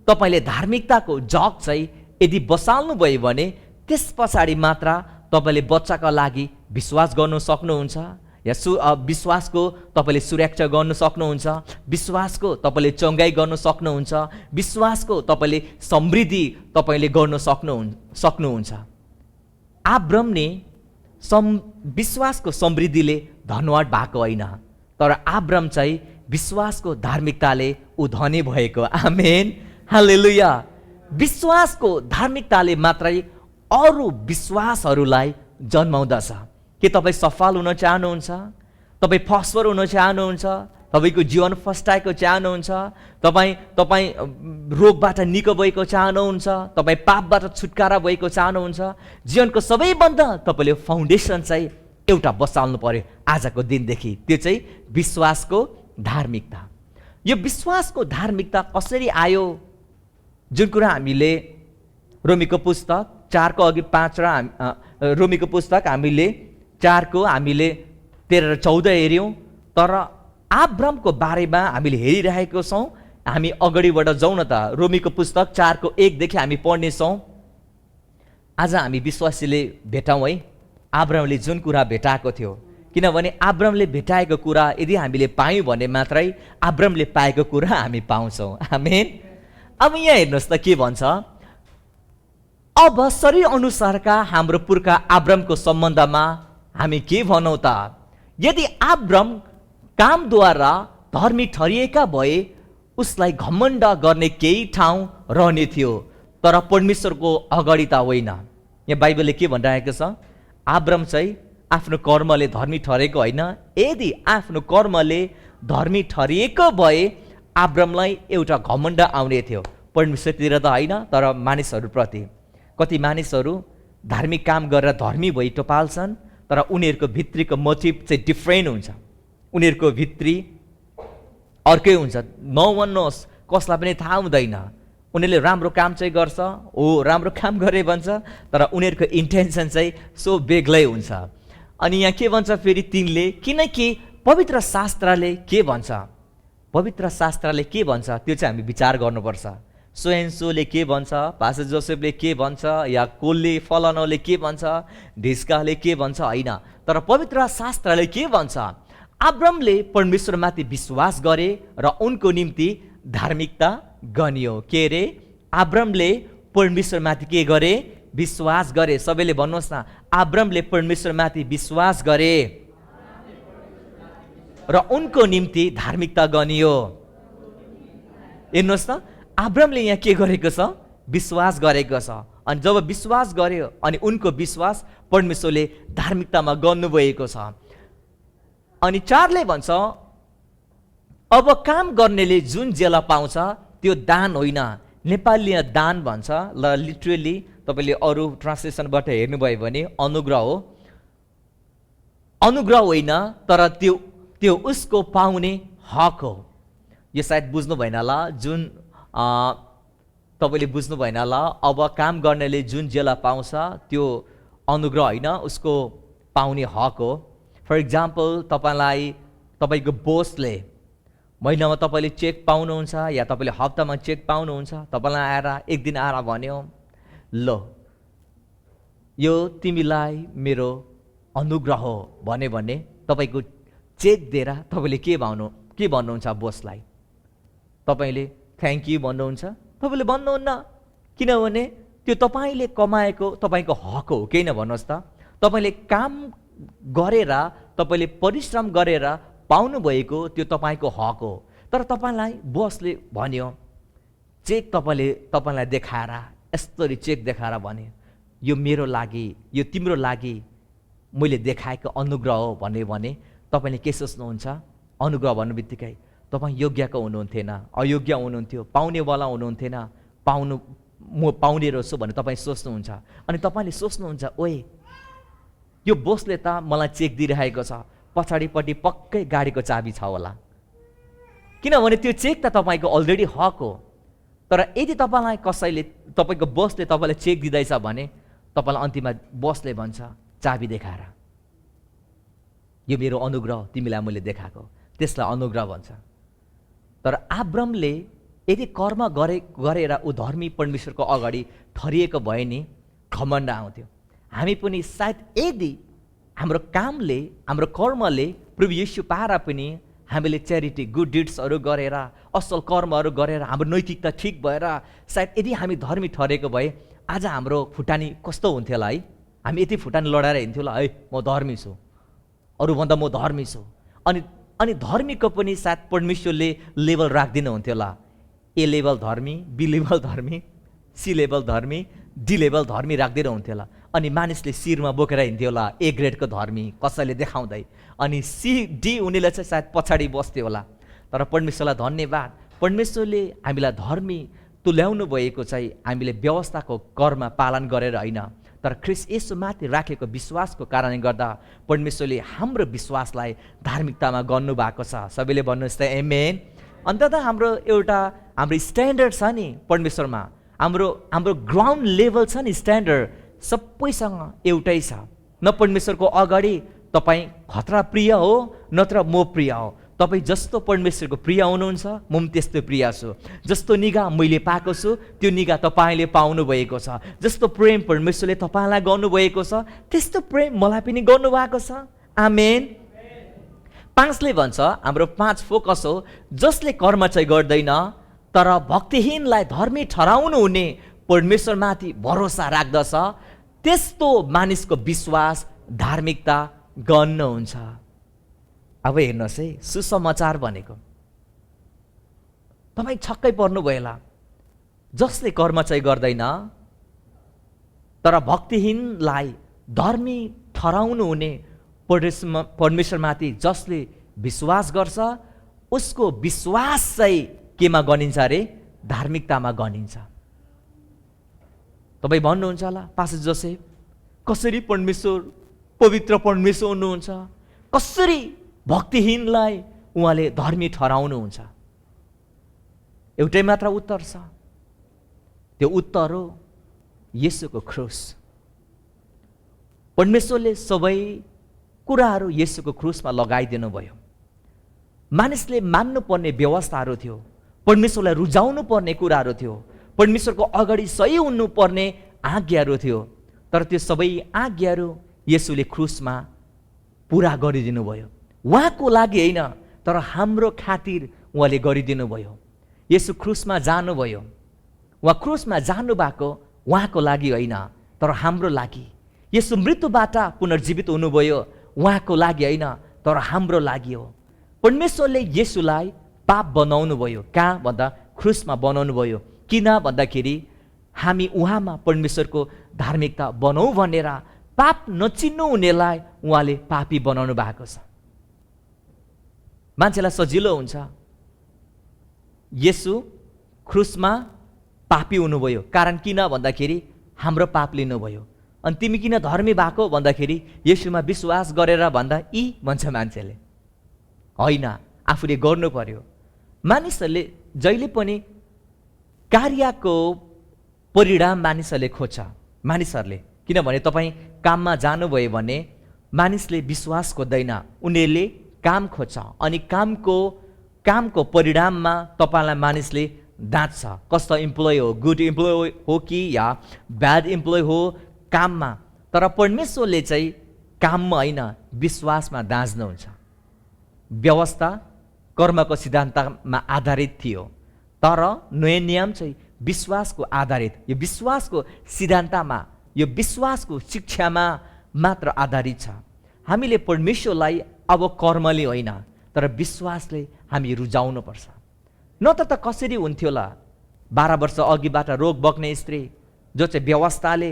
तपाईँले धार्मिकताको जग चाहिँ यदि बसाल्नुभयो भने त्यस पछाडि मात्र तपाईँले बच्चाका लागि विश्वास गर्नु सक्नुहुन्छ, या विश्वासको तपाईँले सुरक्षा गर्न सक्नुहुन्छ, विश्वासको तपाईँले चङ्गाई गर्न सक्नुहुन्छ, विश्वासको तपाईँले समृद्धि तपाईँले गर्न सक्नुहुन्छ। अब्रामले विश्वासको समृद्धिले धनवान भएको होइन, तर अब्राम चाहिँ विश्वासको धार्मिकताले ऊ धनी भएको। आमेन, हालेलुया। विश्वासको धार्मिकताले मात्रै अरू विश्वासहरूलाई जन्माउँदछ। के तपाईँ सफल हुन चाहनुहुन्छ? तपाईँ फस्फर हुन चाहनुहुन्छ? तपाईँको जीवन फस्टाएको चाहनुहुन्छ? तपाईँ रोगबाट निको भएको चाहनुहुन्छ? तपाईँ पापबाट छुटकारा भएको चाहनुहुन्छ? जीवनको सबैभन्दा तपाईँले फाउन्डेसन चाहिँ एउटा बसाल्नु पर्यो आजको दिनदेखि, त्यो चाहिँ विश्वासको धार्मिकता। यो विश्वासको धार्मिकता कसरी आयो? जुन कुरा हामीले रोमीको पुस्तक 4को अघि 5 र रोमीको पुस्तक हामीले 4को हामीले 13 र 14 हेऱ्यौँ। तर अब्रामको बारेमा हामीले हेरिरहेको छौँ। हामी अगाडिबाट जाउँ न त। रोमीको पुस्तक 4को 1 देखि हामी पढ्नेछौँ। आज हामी विश्वासीले भेटौँ है अब्रामले जुन कुरा भेटाएको थियो, किनभने अब्रामले भेटाएको कुरा यदि हामीले पायौँ भने मात्रै अब्रामले पाएको कुरा हामी पाउँछौँ। आमेन। अब यहाँ हेर्नुहोस् त के भन्छ, अब शरीर अनुसारका हाम्रो पुर्खा अब्रामको सम्बन्धमा हामी के भनौँ त? यदि अब्राम कामद्वारा धर्मी ठहरिएका भए उसलाई घमण्ड गर्ने केही ठाउँ रहने थियो, तर परमेश्वरको अगाडि त होइन। यहाँ बाइबलले के भनिरहेको छ? अब्राम चाहिँ आफ्नो कर्मले धर्मी ठहरेको होइन। यदि आफ्नो कर्मले धर्मी ठहरिएको भए अब्रामलाई एउटा घमण्ड आउने थियो, परमेश्वरतिर त होइन तर मानिसहरूप्रति। कति मानिसहरू धार्मिक काम गरेर धर्मी भई टपाल्छन्, तर उनीहरूको भित्रीको मोटिभ चाहिँ डिफ्रेन्ट हुन्छ। उनीहरूको भित्री अर्कै हुन्छ। नभन्नुहोस्, कसलाई पनि थाहा हुँदैन। उनीहरूले राम्रो काम चाहिँ गर्छ, हो राम्रो काम गरे भन्छ, तर उनीहरूको इन्टेन्सन चाहिँ सो बेग्लै हुन्छ। अनि यहाँ के भन्छ फेरि 3ले, किनकि पवित्र शास्त्रले के भन्छ? पवित्र शास्त्रले के भन्छ त्यो चाहिँ हामी विचार गर्नुपर्छ। सोएन्सोले के भन्छ, पास्टर जोसेफले के भन्छ, या कोलले फलानोले के भन्छ, ढिस्काले के भन्छ, होइन। तर पवित्र शास्त्रले के भन्छ? अब्रामले परमेश्वरमाथि विश्वास गरे र उनको निम्ति धार्मिकता गनियो। के रे? अब्रामले परमेश्वरमाथि के गरे? विश्वास गरे। सबैले भन्नुहोस् न, अब्रामले परमेश्वरमाथि विश्वास गरे र उनको निम्ति धार्मिकता गनियो। हेर्नुहोस् त, अब्रामले यहाँ के गरेको छ? विश्वास गरेको छ। अनि जब विश्वास गर्यो अनि उनको विश्वास परमेश्वरले धार्मिकतामा गर्नुभएको छ। अनि 4ले भन्छ, अब काम गर्नेले जुन जेला पाउँछ त्यो दान होइन। नेपालीमा दान भन्छ, ल लिटरली तपाईँले अरू ट्रान्सलेसनबाट हेर्नुभयो भने अनुग्रह हो। अनुग्रह होइन, तर त्यो उसको पाउने हक हो। यो सायद बुझ्नु भएन होला, जुन तपाईँले बुझ्नु भएन होला। अब काम गर्नेले जुन जेला पाउँछ त्यो अनुग्रह होइन, उसको पाउने हक हो। फर इक्जाम्पल, तपाईँको बोसले महिनामा तपाईँले चेक पाउनुहुन्छ या तपाईँले हप्तामा चेक पाउनुहुन्छ, तपाईँलाई आएर एक दिन आएर भन्यो, ल यो तिमीलाई मेरो अनुग्रह हो भने तपाईँको चेक दिएर तपाईँले के भन्नुहुन्छ बोसलाई? तपाईँले थ्याङ्क यू भन्नुहुन्छ? तपाईँले भन्नुहुन्न, किनभने त्यो तपाईँले कमाएको तपाईँको हक हो। किन भन्नुहोस् त? तपाईँले काम गरेर, तपाईँले परिश्रम गरेर पाउनुभएको त्यो तपाईँको हक हो। तर तपाईँलाई बोसले भन्यो, चेक तपाईँलाई देखाएर, यस्तरी चेक देखाएर भन्यो, यो मेरो लागि, यो तिम्रो लागि मैले देखाएको अनुग्रह हो भने तपाईँले के सोच्नुहुन्छ? अनुग्रह भन्नु बित्तिकै तपाईँ योग्यको हुनुहुन्थेन, अयोग्य हुनुहुन्थ्यो, पाउनेवाला हुनुहुन्थेन, म पाउने रहेछु भने तपाईँ सोच्नुहुन्छ। अनि तपाईँले सोच्नुहुन्छ, ओए यो बोसले त मलाई चेक दिइरहेको छ, पछाडिपट्टि पक्कै गाडीको चाबी छ होला, किनभने त्यो चेक त तपाईँको अलरेडी हक हो। तर यदि तपाईँलाई कसैले, तपाईँको बोसले तपाईँलाई चेक दिँदैछ भने तपाईँलाई अन्तिममा बोसले भन्छ चाबी देखाएर, यो मेरो अनुग्रह तिमीलाई मैले देखाएको, त्यसलाई अनुग्रह भन्छ। तर अब्रामले यदि कर्म गरेर ऊ धर्मी परमेश्वरको अगाडि ठहरिएको भए नि घमण्ड आउँथ्यो। हामी पनि सायद यदि हाम्रो कामले, हाम्रो कर्मले प्रभु येशू पाएर पनि हामीले च्यारिटी, गुड डिड्सहरू गरेर, असल कर्महरू गरेर हाम्रो नैतिकता ठिक भएर सायद यदि हामी धर्मी ठहरेको भए आज हाम्रो फुटानी कस्तो हुन्थ्यो होला है। हामी यति फुटानी लडाएर हिँड्थ्यो होला, है म धर्मी छु, अरूभन्दा म धर्मी छु। अनि धर्मीको पनि सायद परमेश्वरले लेभल राखिदिनु हुन्थ्यो होला, ए लेभल धर्मी, बी लेभल धर्मी, सी लेभल धर्मी, डी लेभल धर्मी राखिदिनु हुन्थ्यो होला। अनि मानिसले शिरमा बोकेर हिँड्थ्यो होला ए ग्रेडको धर्मी कसैले देखाउँदै, अनि सी डी उनीलाई चाहिँ सायद पछाडि बस्थ्यो होला। तर परमेश्वरलाई धन्यवाद, परमेश्वरले हामीलाई धर्मी तुल्याउनु भएको चाहिँ हामीले व्यवस्थाको कर्म पालन गरेर होइन, तर ख्रीष्ट येशूमाथि राखेको विश्वासको कारणले गर्दा परमेश्वरले हाम्रो विश्वासलाई धार्मिकतामा गर्नुभएको छ। सबैले भन्नुहोस् त आमेन। अन्ततः हाम्रो स्ट्यान्डर्ड छ नि परमेश्वरमा, हाम्रो ग्राउन्ड लेभल छ नि स्ट्यान्डर्ड, सबैसँग एउटै छ। न परमेश्वरको अगाडि तपाईँ खतरा प्रिय हो, नत्र म प्रिय हो। तपाईँ जस्तो परमेश्वरको प्रिय हुनुहुन्छ, म पनि त्यस्तो प्रिय छु। जस्तो निगाह मैले पाएको छु त्यो निगाह तपाईँले पाउनु भएको छ। जस्तो प्रेम परमेश्वरले तपाईँलाई गर्नुभएको छ त्यस्तो प्रेम मलाई पनि गर्नुभएको छ। आमेन। 5ले भन्छ, हाम्रो 5 फोकस हो, जसले कर्म चाहिँ गर्दैन तर भक्तिहीनलाई धर्मी ठहराउनु हुने परमेश्वरमाथि भरोसा राख्दछ, त्यस्तो मानिसको विश्वास धार्मिकता गर्नुहुन्छ। अब हेर्नुहोस् है, सुसमाचार भनेको तपाईँ छक्कै पर्नुभयो होला। जसले कर्म चाहिँ गर्दैन तर भक्तिहीनलाई धर्मी ठहराउनु हुने परमेश्वरमाथि जसले विश्वास गर्छ उसको विश्वास चाहिँ केमा गनिन्छ अरे? धार्मिकतामा गनिन्छ। तपाईँ भन्नुहुन्छ होला, पास्टर जोसेफ कसरी परमेश्वर पवित्र परमेश्वर हुनुहुन्छ, कसरी भक्तिहीनलाई उहाँले धर्मी ठहराउनुहुन्छ? एउटै मात्र उत्तर छ, त्यो उत्तर हो येशूको क्रुस। परमेश्वरले सबै कुराहरू येशूको क्रुसमा लगाइदिनु भयो। मानिसले मान्नुपर्ने व्यवस्थाहरू थियो, परमेश्वरलाई रुझाउनु पर्ने कुराहरू थियो, परमेश्वरको अगाडि सही हुनुपर्ने आज्ञाहरू थियो, तर त्यो सबै आज्ञाहरू येशूले क्रुसमा पुरा गरिदिनु भयो। उहाँको लागि होइन तर हाम्रो खातिर उहाँले गरिदिनु भयो। येशू क्रुसमा जानुभयो, उहाँ क्रुसमा जानु भएको उहाँको लागि होइन तर हाम्रो लागि। येशू मृत्युबाट पुनर्जीवित हुनुभयो, उहाँको लागि होइन तर हाम्रो लागि हो। परमेश्वरले येशूलाई पाप बनाउनु भयो। कहाँ भन्दा क्रुसमा बनाउनु भयो। किन भन्दाखेरि हामी उहाँमा परमेश्वरको धार्मिकता बनाऊ भनेर पाप नचिन्नु हुनेलाई उहाँले पापी बनाउनु भएको छ। मान्छेलाई सजिलो हुन्छ, येशू क्रुसमा पापी हुनुभयो, कारण किन भन्दाखेरि हाम्रो पाप लिनुभयो। अनि तिमी किन धर्मी भएको भन्दाखेरि येशूमा विश्वास गरेर भन्दा यी भन्छ मान्छेले, होइन आफूले गर्नु पर्यो। मानिसहरूले जहिले पनि कार्यको परिणाम मानिसहरूले खोज्छ। मानिसहरूले, किनभने तपाईँ काममा जानुभयो भने मानिसले विश्वास खोज्दैन, उनीहरूले काम खोज्छ। अनि कामको परिणाममा तपाईँलाई मानिसले दाँच्छ। कस्तो इम्प्लोइ हो, गुड इम्प्लोइ हो कि या ब्याड इम्प्लोइ हो काममा। तर परमेश्वरले चाहिँ काममा होइन विश्वासमा दाँच्नुहुन्छ। व्यवस्था कर्मको सिद्धान्तमा आधारित थियो, तर नयाँ नियम चाहिँ विश्वासको आधारित, यो विश्वासको सिद्धान्तमा, यो विश्वासको शिक्षामा मात्र आधारित छ। हामीले परमेश्वरलाई अब कर्मले होइन तर विश्वासले हामी रुझाउनु पर्छ। नत्र त कसरी हुन्थ्यो होला 12 वर्ष अघिबाट रोग बग्ने स्त्री जो चाहिँ व्यवस्थाले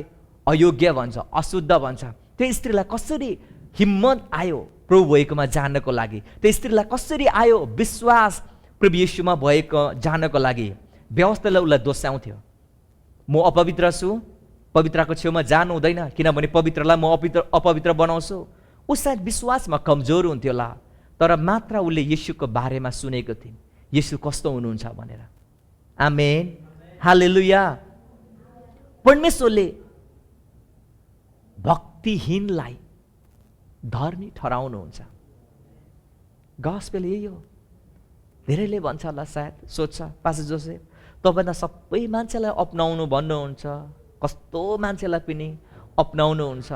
अयोग्य भन्छ, अशुद्ध भन्छ, त्यो स्त्रीलाई कसरी हिम्मत आयो प्रभु भएकोमा जानको लागि? त्यो स्त्रीलाई कसरी आयो विश्वास प्रभु येशूमा भएको जानको लागि? व्यवस्थाले उसलाई दोस्याउँथ्यो, म अपवित्र छु, पवित्रको छेउमा जानु हुँदैन किनभने पवित्रलाई म अपवित्र बनाउँछु। ऊ सायद विश्वासमा कमजोर हुन्थ्यो होला, तर मात्र उसले येशूको बारेमा सुनेको थिइन्, येशू कस्तो हुनुहुन्छ भनेर। आमेन, हालेलुया। परमेश्वरले भक्तिहीनलाई धर्मी ठहराउनुहुन्छ। गस्पेल यही हो। धेरैले भन्छ होला, सायद सोध्छ, पास्टर जोसेफ तपाईँ सबै मान्छेलाई अपनाउनु भन्नुहुन्छ, कस्तो मान्छेलाई पनि अपनाउनुहुन्छ।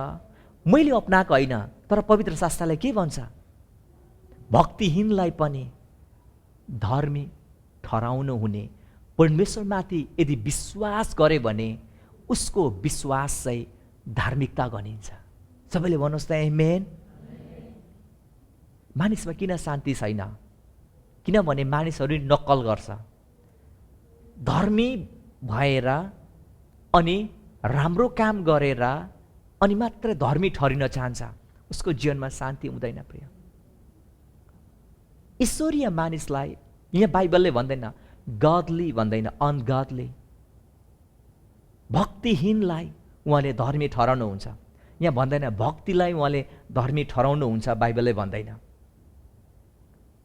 मैले अपनाएको होइन, तर पवित्र शास्त्रले के भन्छ? भक्तिहीनलाई पनि धर्मी ठहराउनु हुने। परमेश्वरमाथि यदि विश्वास गरे भने उसको विश्वास चाहिँ धार्मिकता गनिन्छ। सबैले भन्नुहोस् त आमेन। मानिसमा किन शान्ति छैन? किनभने मानिसहरू नक्कल गर्छ। धर्मी भएर अनि राम्रो काम गरेर अनि मात्र धर्मी ठहरिन चाहन्छ, उसको जीवनमा शान्ति हुँदैन प्रिय। ईश्वरीय मानिसलाई यहाँ बाइबलले भन्दैन गडली भन्दैन, अनगडली। भक्तिहीनलाई उहाँले धर्मी ठहराउनुहुन्छ। यहाँ भन्दैन भक्तिलाई उहाँले धर्मी ठहराउनुहुन्छ, बाइबलले भन्दैन।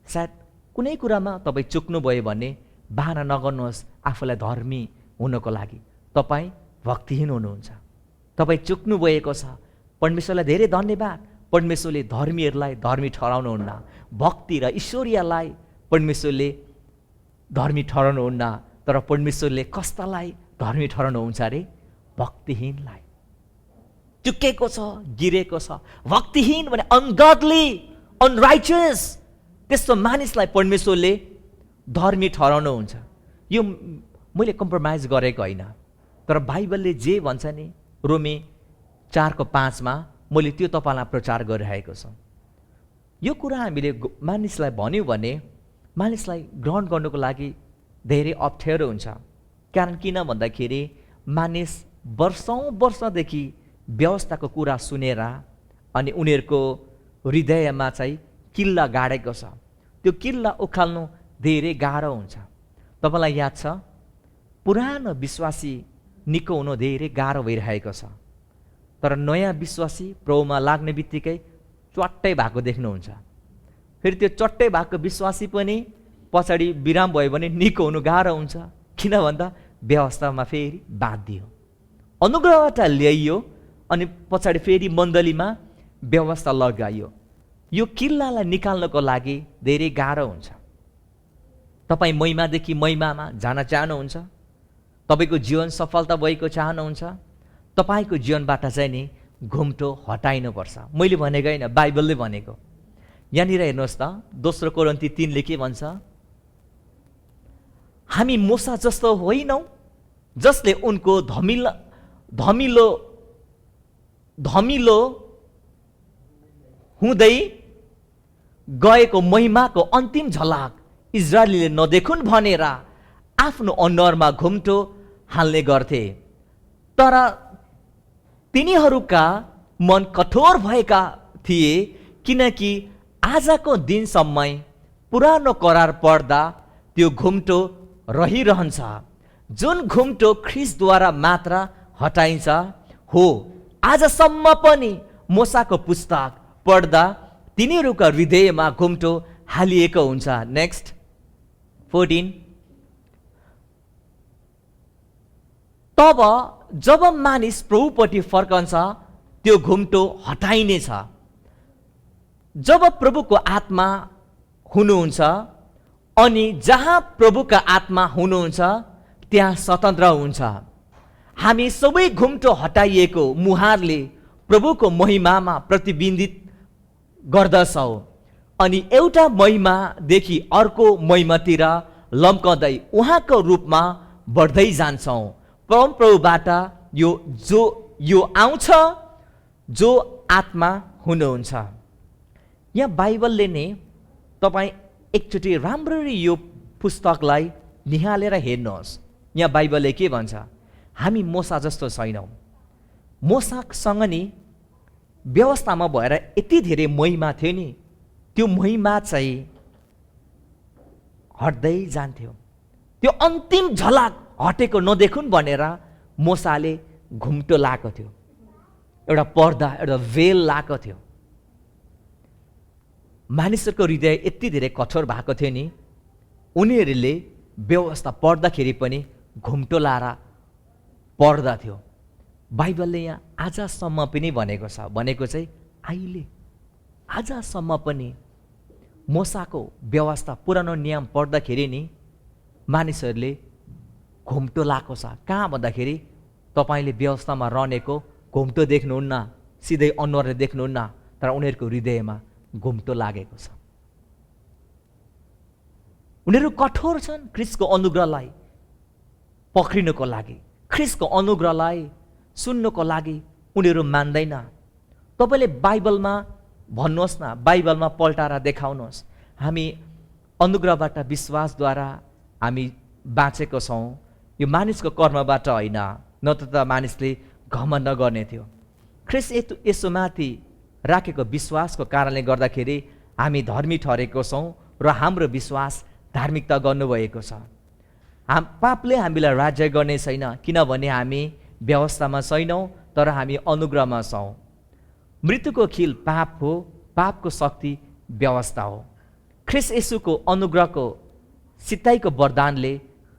सायद कुनै कुरामा तपाईँ चुक्नुभयो भने बहाना नगर्नुहोस् आफूलाई धर्मी हुनको लागि। तपाईँ भक्तिहीन हुनुहुन्छ, तपाईँ चुक्नु भएको छ। परमेश्वरलाई धेरै धन्यवाद, परमेश्वरले धर्मीहरूलाई धर्मी ठहराउनुहुन्न। भक्ति र ईश्वरीयलाई परमेश्वरले धर्मी ठहराउनुहुन्न, तर परमेश्वरले कस्तालाई धर्मी ठहराउनुहुन्छ अरे? भक्तिहीनलाई। चुकेको छ, गिरेको छ, भक्तिहीन भने अनगडली, अनराइचस, त्यस्तो मानिसलाई परमेश्वरले धर्मी ठहराउनुहुन्छ। यो मैले कम्प्रोमाइज गरेको होइन, तर बाइबलले जे भन्छ नि रोमी 4:5 मैले त्यो तपाईँलाई प्रचार गरिरहेको छु। यो कुरा हामीले मानिसलाई भन्यौँ भने मानिसलाई ग्रहण गर्नुको लागि धेरै अप्ठ्यारो हुन्छ। कारण किन भन्दाखेरि मानिस वर्षौँ वर्षदेखि व्यवस्थाको कुरा सुनेर अनि उनीहरूको हृदयमा चाहिँ किल्ला गाडेको छ। त्यो किल्ला उखाल्नु धेरै गाह्रो हुन्छ। तपाईँलाई याद छ, पुरानो विश्वासी निको हुनु धेरै गाह्रो भइरहेको छ, तर नयाँ विश्वासी प्रभुमा लाग्ने बित्तिकै चट्टै भएको देख्नुहुन्छ। फेरि त्यो चट्टै भएको विश्वासी पनि पछाडि विराम भयो भने निको हुनु गाह्रो हुन्छ। किन भन्दा व्यवस्थामा फेरि बाँधियो, अनुग्रहबाट ल्याइयो अनि पछाडि फेरि मण्डलीमा व्यवस्था लगाइयो। यो किल्लालाई निकाल्नको लागि धेरै गाह्रो हुन्छ। तपाईँ महिमादेखि महिमामा जान चाहनुहुन्छ, तपाईँको जीवन सफलता भएको चाहनुहुन्छ, तपाईँको जीवनबाट चाहिँ नि घुम्टो हटाइनुपर्छ। मैले भनेको होइन, बाइबलले भनेको। यहाँनिर हेर्नुहोस् त, 2 कोरिन्थी 3 के भन्छ? हामी मूसा जस्तो होइनौँ जसले उनको धमिलो हुँदै गएको महिमाको अन्तिम झलक इजरायलीले नदेखुन् भनेर आफ्नो अनुहारमा घुम्टो हाल्ने गर्थे। तर तिनीहरूका मन कठोर भएका थिए, किनकि आजको दिनसम्म पुरानो करार पढ्दा त्यो घुम्टो रहिरहन्छ, जुन घुम्टो ख्रिस्टद्वारा मात्र हटाइन्छ। हो, आजसम्म पनि मूसाको पुस्तक पढ्दा तिनीहरूका हृदयमा घुम्टो हालिएको हुन्छ। नेक्स्ट 14। तब जब मानिस प्रभुपट्टि फर्कन्छ त्यो घुम्टो हटाइनेछ। जब प्रभुको आत्मा हुनुहुन्छ अनि जहाँ प्रभुका आत्मा हुनुहुन्छ त्यहाँ स्वतन्त्र हुन्छ। हामी सबै घुम्टो हटाइएको मुहारले प्रभुको महिमामा प्रतिबिम्बित गर्दछौँ अनि एउटा महिमादेखि अर्को महिमातिर लम्कँदै उहाँको रूपमा बढ्दै जान्छौँ। परमप्रभुबाट यो आउँछ जो आत्मा हुनुहुन्छ। यहाँ बाइबलले नै तपाईँ एकचोटि राम्ररी यो पुस्तकलाई निहालेर हेर्नुहोस्। यहाँ बाइबलले के भन्छ? हामी मूसा जस्तो छैनौँ। मूसासँग नि व्यवस्थामा भएर यति धेरै महिमा थियो नि, त्यो महिमा चाहिँ हट्दै जान्थ्यो। त्यो अन्तिम झलक हटेको नदेखुन् भनेर मोसाले घुम्टो लाएको थियो, एउटा पर्दा, एउटा भेल लाएको थियो। मानिसहरूको हृदय यति धेरै कठोर भएको थियो नि, उनीहरूले व्यवस्था पढ्दाखेरि पनि घुम्टो लाएर पढ्दा थियो। बाइबलले यहाँ आजसम्म पनि भनेको छ, भनेको चाहिँ अहिले आजसम्म पनि मोसाको व्यवस्था पुरानो नियम पढ्दाखेरि नि मानिसहरूले घुम्टो लाएको छ। कहाँ भन्दाखेरि तपाईँले व्यवस्थामा रहनेको घुम्टो देख्नुहुन्न, सिधै अनुहारले देख्नुहुन्न, तर उनीहरूको हृदयमा घुम्टो लागेको छ। उनीहरू कठोर छन् ख्रीष्टको अनुग्रहलाई पक्रिनुको लागि, ख्रीष्टको अनुग्रहलाई सुन्नुको लागि उनीहरू मान्दैन। तपाईँले बाइबलमा भन्नुहोस् न, बाइबलमा पल्टाएर देखाउनुहोस्, हामी अनुग्रहबाट विश्वासद्वारा हामी बाँचेको छौँ, यो मानिसको कर्मबाट होइन, नत्र त मानिसले घमण्ड गर्ने थियो। ख्रीष्ट यसोमाथि राखेको विश्वासको कारणले गर्दाखेरि हामी धर्मी ठहरेको छौँ र हाम्रो विश्वास धार्मिकता गर्नुभएको छ। पापले हामीलाई राज्य गर्ने छैन, किनभने हामी व्यवस्थामा छैनौँ, तर हामी अनुग्रहमा छौँ। मृत्युको खिल पाप हो, पापको शक्ति व्यवस्था हो। ख्रीष्ट येशूको अनुग्रहको सित्ताइको वरदानले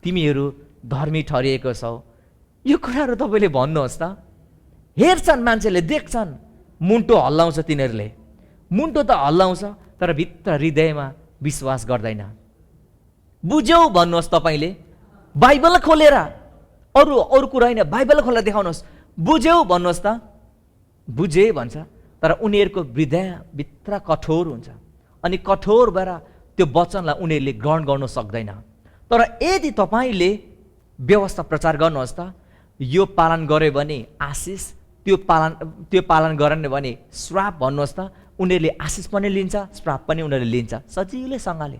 तिमीहरू धर्मी ठहरिएको छौ। यो कुराहरू तपाईँले भन्नुहोस् त। हेर्छन् मान्छेले, देख्छन्, मुन्टो हल्लाउँछ, तिनीहरूले मुन्टो त हल्लाउँछ, तर भित्र हृदयमा विश्वास गर्दैन। बुझ्यौ भन्नुहोस् तपाईँले, बाइबल खोलेर, अरू कुरा होइन, बाइबल खोलेर देखाउनुहोस्, बुझ्यौ भन्नुहोस् त। बुझे भन्छ, तर उनीहरूको हृदयभित्र कठोर हुन्छ, अनि कठोर भएर त्यो वचनलाई उनीहरूले ग्रहण गर्न सक्दैन। तर यदि तपाईँले व्यवस्था प्रचार गर्नुहोस् त, यो पालन गर्यो भने आशिष, त्यो पालन गरेन भने श्राप भन्नुहोस् त, उनीहरूले आशिष पनि लिन्छ, श्राप पनि उनीहरूले लिन्छ सजिलैसँगले।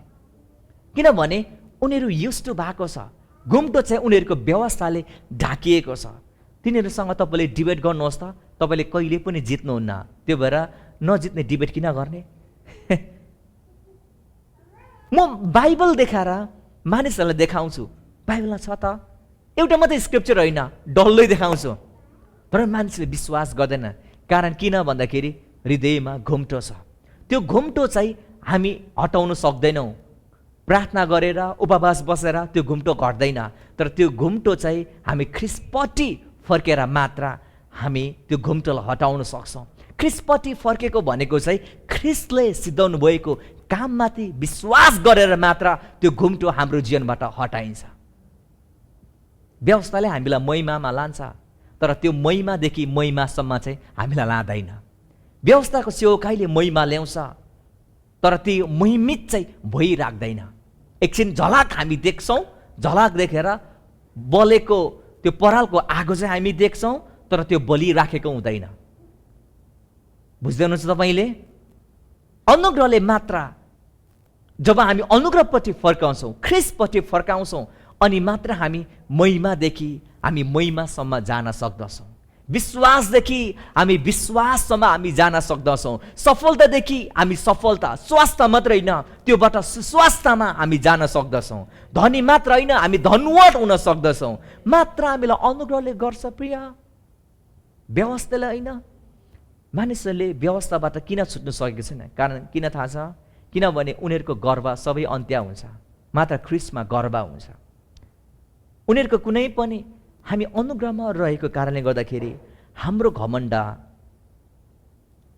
किनभने उनीहरू युष्ट भएको छ, घुम्टो चाहिँ उनीहरूको व्यवस्थाले ढाकिएको छ। तिनीहरूसँग तपाईँले डिबेट गर्नुहोस् त, तपाईँले कहिले पनि जित्नुहुन्न। त्यो भएर नजित्ने डिबेट किन गर्ने? म बाइबल देखाएर मानिसहरूलाई देखाउँछु, बाइबलमा छ त, एउटा मात्रै स्क्रिप्चर होइन, डल्लै देखाउँछु, तर मानिसले विश्वास गर्दैन। कारण किन भन्दाखेरि हृदयमा घुम्टो छ। त्यो घुम्टो चाहिँ हामी हटाउन सक्दैनौँ। प्रार्थना गरेर, उपवास बसेर त्यो घुम्टो घट्दैन, तर त्यो घुम्टो चाहिँ हामी ख्रीष्टपट्टि फर्केर मात्र हामी त्यो घुम्टोलाई हटाउन सक्छौँ। ख्रीष्टपट्टि फर्केको भनेको चाहिँ ख्रीष्टले सिद्धाउनु भएको काममाथि विश्वास गरेर मात्र त्यो घुम्टो हाम्रो जीवनबाट हटाइन्छ। व्यवस्थाले हामीलाई महिमामा लान्छ, तर त्यो महिमादेखि महिमासम्म चाहिँ हामीलाई लाँदैन। व्यवस्थाको सेवकाईले महिमा ल्याउँछ, तर त्यो महिमित चाहिँ भइराख्दैन। एकछिन झलक हामी देख्छौँ, झलक देखेर बलेको त्यो परालको आगो चाहिँ हामी देख्छौँ, तर त्यो बलि राखेको हुँदैन। बुझ्दै हुनुहुन्छ तपाईँले? अनुग्रहले मात्र, जब हामी अनुग्रहपट्टि फर्काउँछौँ, ख्रीष्टपट्टि फर्काउँछौँ, अनि मात्र हामी महिमादेखि हामी महिमासम्म जान सक्दछौँ। विश्वासदेखि हामी विश्वाससम्म हामी जान सक्दछौँ। सफलतादेखि हामी सफलता, स्वास्थ्य मात्र होइन, त्योबाट सुस्वास्थ्यमा हामी जान सक्दछौँ। धनी मात्र होइन, हामी धनवान हुन सक्दछौँ। मात्र हामीलाई अनुग्रहले गर्छ प्रिय, व्यवस्थाले होइन। मानिसहरूले व्यवस्थाबाट किन छुट्नु सकेको छैन? कारण किन थाहा छ? किनभने उनीहरूको गर्व सबै अन्त्य हुन्छ, मात्र ख्रीष्टमा गर्व हुन्छ। उनीहरूको कुनै पनि, हामी अनुग्रहमा रहेको कारणले गर्दाखेरि हाम्रो घमण्ड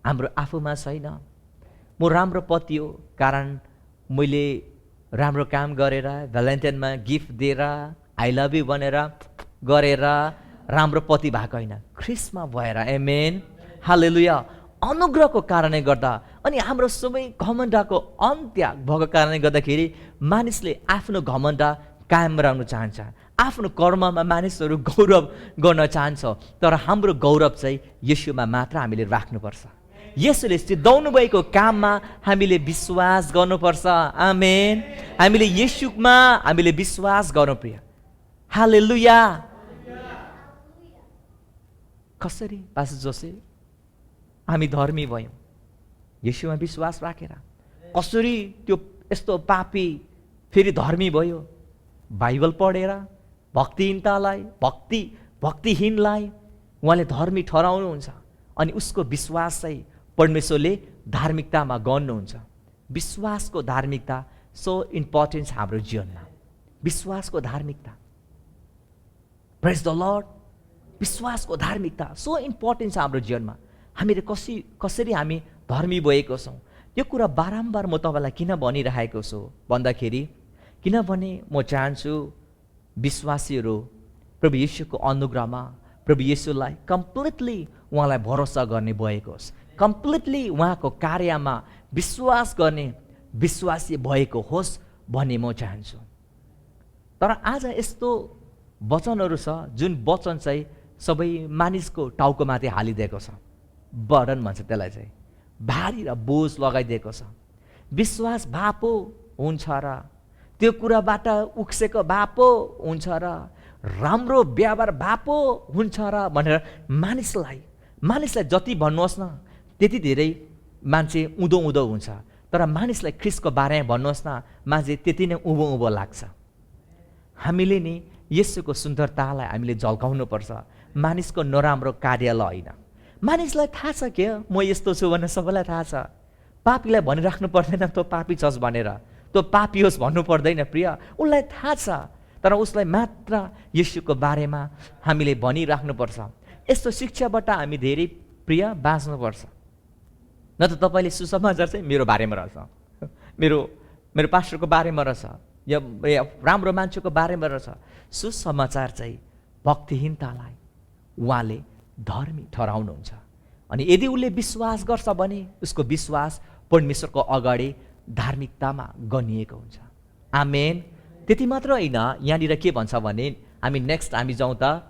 हाम्रो आफूमा छैन। म राम्रो पति हो, कारण मैले राम्रो काम गरेर, भ्यालेन्टाइनमा गिफ्ट दिएर, आई लभ यु भनेर गरेर राम्रो पति भएको होइन, ख्रीष्टमा भएर। आमेन, हालेलुया। अनुग्रहको कारणले गर्दा, अनि हाम्रो सबै घमण्डको अन्त्य भएको कारणले गर्दाखेरि मानिसले आफ्नो घमण्ड कायम राख्न चाहन्छ। आफ्नो कर्ममा मानिसहरू गौरव गर्न चाहन्छ, तर हाम्रो गौरव चाहिँ येशूमा मात्र हामीले राख्नुपर्छ। येशूले सिद्धाउनु भएको काममा हामीले विश्वास गर्नुपर्छ। आमेन। हामीले येशूमा हामीले विश्वास गर्नु प्रिय। हालेलुया। कसरी पास्टर जोसेफ हामी धर्मी भयौँ? येशूमा विश्वास राखेर। कसरी त्यो यस्तो पापी फेरि धर्मी भयो? बाइबल पढेर, भक्तिहीनतालाई भक्ति भक्तिहीनलाई उहाँले धर्मी ठहराउनुहुन्छ अनि उसको विश्वास चाहिँ परमेश्वरले धार्मिकतामा गन्नुहुन्छ। विश्वासको धार्मिकता सो इम्पोर्टेन्ट छ हाम्रो जीवनमा। विश्वासको धार्मिकता, प्रेज द लर्ड, विश्वासको धार्मिकता सो इम्पोर्टेन्ट छ हाम्रो जीवनमा। हामीले कसरी हामी धर्मी भएको छौँ यो कुरा बारम्बार म तपाईँलाई किन भनिरहेको छु भन्दाखेरि, किनभने म चाहन्छु विश्वासीहरू प्रभु येशूको अनुग्रहमा प्रभु येशूलाई कम्प्लिटली उहाँलाई भरोसा गर्ने भएको होस्, कम्प्लिटली उहाँको कार्यमा विश्वास गर्ने विश्वासी भएको होस् भन्ने म चाहन्छु। तर आज यस्तो वचनहरू छ जुन वचन चाहिँ सबै मानिसको टाउकोमाथि हालिदिएको छ। बर्डन भन्छ त्यसलाई चाहिँ, भारी र बोझ लगाइदिएको छ। विश्वास भए पो हुन्छ र, त्यो कुराबाट उक्सेको भए पो हुन्छ र, राम्रो व्यवहार भए पो हुन्छ र भनेर मानिसलाई जति भन्नुहोस् न त्यति धेरै मान्छे उँधो उँधो हुन्छ। तर मानिसलाई ख्रिस्टको बारेमा भन्नुहोस् न मान्छे त्यति नै उँभो उँभो लाग्छ। हामीले नि येशूको सुन्दरतालाई हामीले झल्काउनुपर्छ, मानिसको नराम्रो कार्यलाई होइन। मानिसलाई थाहा छ के म यस्तो छु भनेर सबैलाई थाहा छ। पापीलाई भनिराख्नु पर्दैन तँ पापी छस् भनेर, तँ पापी होस् भन्नु पर्दैन प्रिय, उसलाई थाहा छ। तर उसलाई मात्र येशूको बारेमा हामीले भनिराख्नुपर्छ। यस्तो शिक्षाबाट हामी धेरै प्रिय बाँच्नुपर्छ। न त तपाईँले सुसमाचार चाहिँ मेरो बारेमा रहेछ, मेरो पास्टरको बारेमा रहेछ, या राम्रो मान्छेको बारेमा रहेछ। सुसमाचार चाहिँ भक्तिहीनतालाई उहाँले धर्मी ठहराउनुहुन्छ। अनि यदि उसले विश्वास गर्छ भने उसको विश्वास परमेश्वरको अगाडि धार्मिकतामा गनिएको हुन्छ। आमेन। त्यति मात्र होइन, यहाँनिर के भन्छ भने हामी नेक्स्ट हामी जाउँ त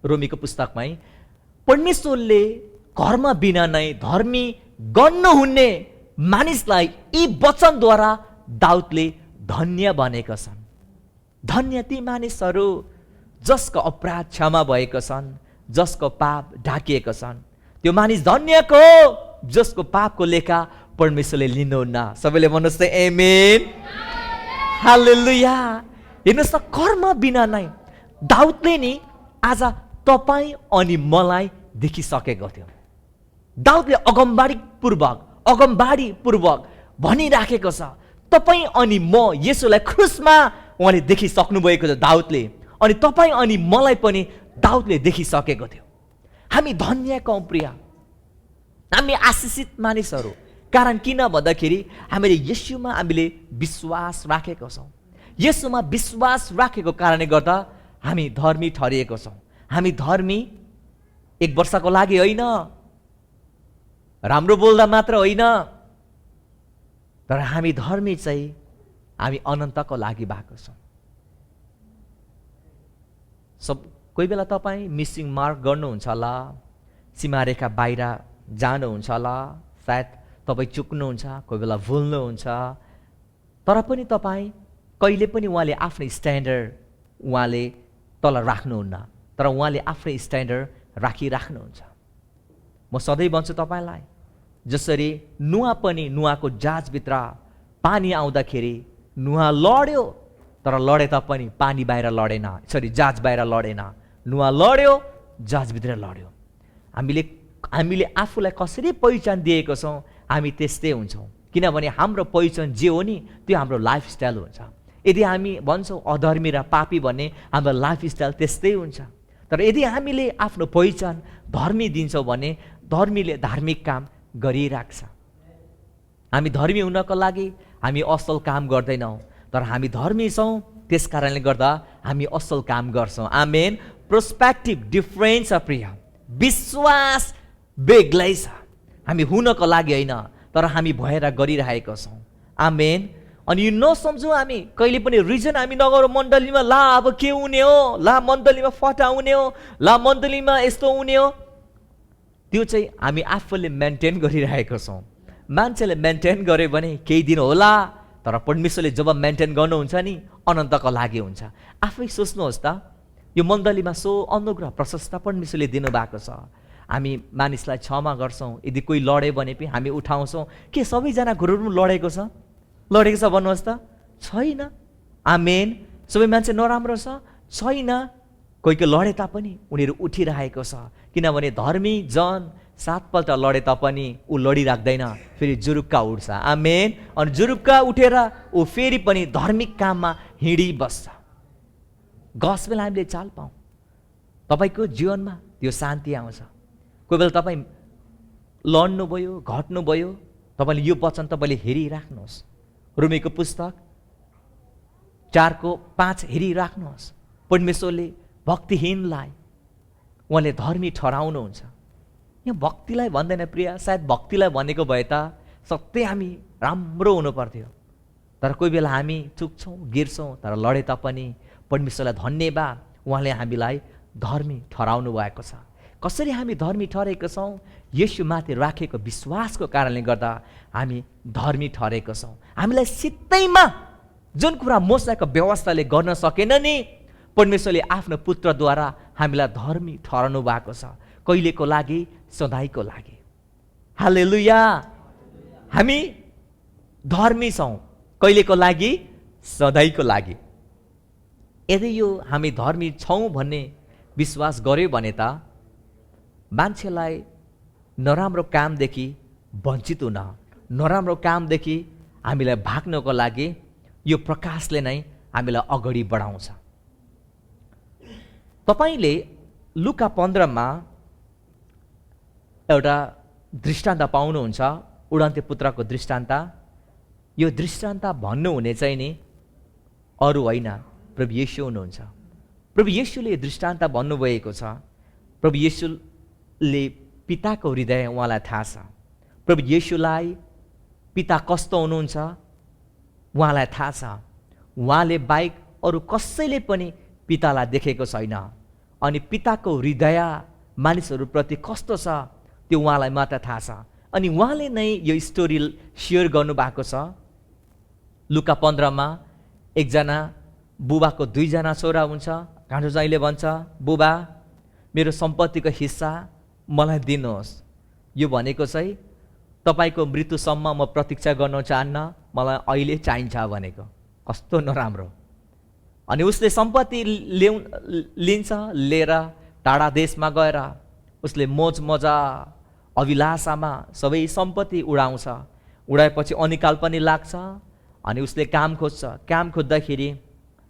रोमीको पुस्तकमै, परमेश्वरले कर्म बिना नै धर्मी गर्नुहुने मानिसलाई यी वचनद्वारा दाउदले धन्य बनेका छन्। धन्य ती मानिसहरू जसको अपराध क्षमा भएको छन्, जसको पाप ढाकिएको छन्। त्यो मानिस धन्यको हो जसको पापको लेखा परमेश्वरले लिनुहुन्न। सबैले भन्नुहोस् त आमेन, हालेलुया। हेर्नुहोस् त, कर्म बिना नै दाउदले नि आज तपाईँ अनि मलाई देखिसकेको थियो। दाउदले अगमबाडी पूर्वक भनिराखेको छ, तपाईँ अनि म येशूलाई क्रुसमा उहाँले देखिसक्नु भएको छ दाउदले, अनि तपाईँ अनि मलाई पनि दाउदले देखिसकेको थियो। हामी धन्य कौँ प्रिय, हामी आशिषित मानिसहरू। कारण किन भन्दाखेरि हामीले येशूमा हामीले विश्वास राखेको छौँ। येशूमा विश्वास राखेको कारणले गर्दा हामी धर्मी ठहरिएको छौँ। हामी धर्मी 1 वर्षको लागि होइन, राम्रो बोल्दा मात्र होइन, तर हामी धर्मी चाहिँ हामी अनन्तको लागि भएको छौँ। कोही बेला तपाईँ मिसिङ मार्क गर्नुहुन्छ होला, सीमारेखा बाहिर जानुहुन्छ होला, सायद तपाईँ चुक्नुहुन्छ, कोही बेला भुल्नुहुन्छ, तर पनि तपाईँ कहिले पनि उहाँले आफ्नो स्ट्यान्डर्ड उहाँले तल राख्नुहुन्न, तर उहाँले आफ्नै स्ट्यान्डर्ड राखिराख्नुहुन्छ। म सधैँ भन्छु तपाईँलाई, जसरी नुहा पनि नुहाको जहाजभित्र पानी आउँदाखेरि नुहा लड्यो, तर लडे तापनि पानी बाहिर लडेन, जहाज बाहिर लडेन, नुहा लड्यो, जहाजभित्र लड्यो। हामीले आफूलाई कसरी पहिचान दिएको छौँ हामी त्यस्तै हुन्छौँ। किनभने हाम्रो पहिचान जे हो नि त्यो हाम्रो लाइफस्टाइल हुन्छ। यदि हामी भन्छौँ अधर्मी र पापी भन्ने, हाम्रो लाइफस्टाइल त्यस्तै हुन्छ। तर यदि हामीले आफ्नो पहिचान धर्मी दिन्छौँ भने धर्मीले धार्मिक काम गरिराख्छ। हामी धर्मी हुनको लागि हामी असल काम गर्दैनौँ, तर हामी धर्मी छौँ त्यस कारणले गर्दा हामी असल काम गर्छौँ। आमेन। पर्सपेक्टिभ डिफ्रेन्स छ प्रिय, विश्वास बेग्लै छ। हामी हुनको लागि होइन, तर हामी भएर गरिरहेका छौँ। आमेन। अनि यो नसम्झौँ हामी कहिले पनि रिजन हामी नगरौँ मण्डलीमा, ला अब के हुने हो, ला मण्डलीमा फटा हुने हो, ला मण्डलीमा यस्तो हुने हो। त्यो चाहिँ हामी आफूले मेन्टेन गरिरहेको छौँ। मान्छेले मेन्टेन गर्यो भने केही दिन होला, तर परमेश्वरले जब मेन्टेन गर्नुहुन्छ नि अनन्तको लागि हुन्छ। आफै सोच्नुहोस् त, यो मण्डलीमा सो अनुग्रह प्रशस्त परमेश्वरले दिनुभएको छ। हामी मानिसलाई क्षमा गर्छौँ, यदि कोही लड्यो भने पनि हामी उठाउँछौँ। के सबैजना घरहरू लडेको छ भन्नुहोस् त? छैन। आमेन। सबै मान्छे नराम्रो छ? छैन। कोही लडे तापनि उनीहरू उठिरहेको छ, किनभने धर्मी जन 7 पल्ट लडे तापनि ऊ लडिराख्दैन, फेरि जुरुक्का उठ्छ। आमेन। अनि जुरुक्का उठेर ऊ फेरि पनि धार्मिक काममा हिँडिबस्छ। गस्पेल हामीले चाल पाऊँ, तपाईँको जीवनमा त्यो शान्ति आउँछ। कोही बेला तपाईँ लड्नुभयो, घट्नुभयो, तपाईँले यो वचन तपाईँले हेरिराख्नुहोस्। रोमीको पुस्तक 4:5 हेरिराख्नुहोस्। परमेश्वरले भक्तिहीनलाई उहाँले धर्मी ठहराउनुहुन्छ। यहाँ भक्तिलाई भन्दैन प्रिय, सायद भक्तिलाई भनेको भए त सत्य हामी राम्रो हुनु पर्थ्यो, तर कोही बेला हामी चुक्छौँ, गिर्छौँ, तर लडे तापनि परमेश्वरलाई धन्यवाद, उहाँले हामीलाई धर्मी ठहराउनु भएको छ। कसरी हामी धर्मी ठहरेको छौँ? येशूमाथि राखेको विश्वासको कारणले गर्दा हामी धर्मी ठहरेको छौँ। हामीलाई सित्तैमा जुन कुरा मोसाको व्यवस्थाले गर्न सकेन नि, परमेश्वरले आफ्नो पुत्रद्वारा हामीलाई धर्मी ठहराउनु भएको छ, कहिलेको लागि, सधैँको लागि। हालेलुया। हामी धर्मी छौँ, कहिलेको लागि, सधैँको लागि। यदि यो हामी धर्मी छौँ भन्ने विश्वास गर्यो भने त मान्छेलाई नराम्रो कामदेखि वञ्चित हुन, नराम्रो कामदेखि हामीलाई भाग्नको लागि यो प्रकाशले नै हामीलाई अगाडि बढाउँछ। तपाईले लुका 15मा एउटा दृष्टान्त पाउनुहुन्छ, उडन्ते पुत्रको दृष्टान्त। यो दृष्टान्त भन्नुहुने चाहिँ नि अरू होइन, प्रभु येशू हुनुहुन्छ। प्रभु येशूले दृष्टान्त भन्नुभएको छ। प्रभु येशूले पिताको हृदय उहाँलाई थाहा छ। प्रभु येशूलाई पिता कस्तो हुनुहुन्छ उहाँलाई थाहा छ। उहाँले बाहेक अरू कसैले पनि पितालाई देखेको छैन। अनि पिताको हृदय मानिसहरूप्रति कस्तो छ त्यो उहाँलाई मात्र थाहा छ। अनि उहाँले नै यो स्टोरी सेयर गर्नुभएको छ। लुका 15मा एकजना बुबाको 2 जना छोरा हुन्छ। कान्छो चाहिँले भन्छ, बुबा मेरो सम्पत्तिको हिस्सा मलाई दिनुहोस्। यो भनेको चाहिँ तपाईँको मृत्युसम्म म प्रतीक्षा गर्न चाहन्न, मलाई अहिले चाहिन्छ भनेको। कस्तो नराम्रो। अनि उसले सम्पत्ति लिन्छ, लिएर टाढा देशमा गएर उसले मोज मजा अभिलाषामा सबै सम्पत्ति उडाउँछ। उडाएपछि अनिकाल पनि लाग्छ। अनि उसले काम खोज्छ। काम खोज्दाखेरि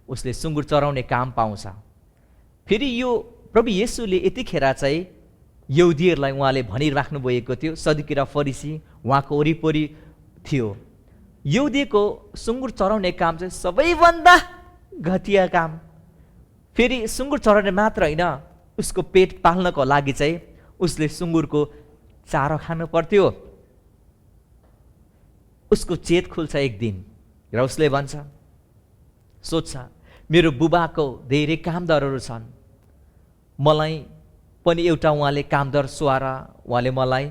उसले सुँगुर चराउने काम पाउँछ। फेरि यो प्रभु येशूले यतिखेर चाहिँ यहुदीहरूलाई उहाँले भनिराख्नु भएको थियो, सदुकी र फरिसी उहाँको वरिपरि थियो। यहुदीको सुँगुर चराउने काम चाहिँ सबैभन्दा घटिया काम। फेरि सुँगुर चराउने मात्र होइन, उसको पेट पाल्नको लागि चाहिँ उसले सुँगुरको चारो खानु पर्थ्यो। उसको चेत खुल्छ एक दिन र उसले भन्छ, सोध्छ, मेरो बुबाको धेरै कामदारहरू छन्, मलाई पनि एउटा उहाँले कामदार सुहाएर उहाँले मलाई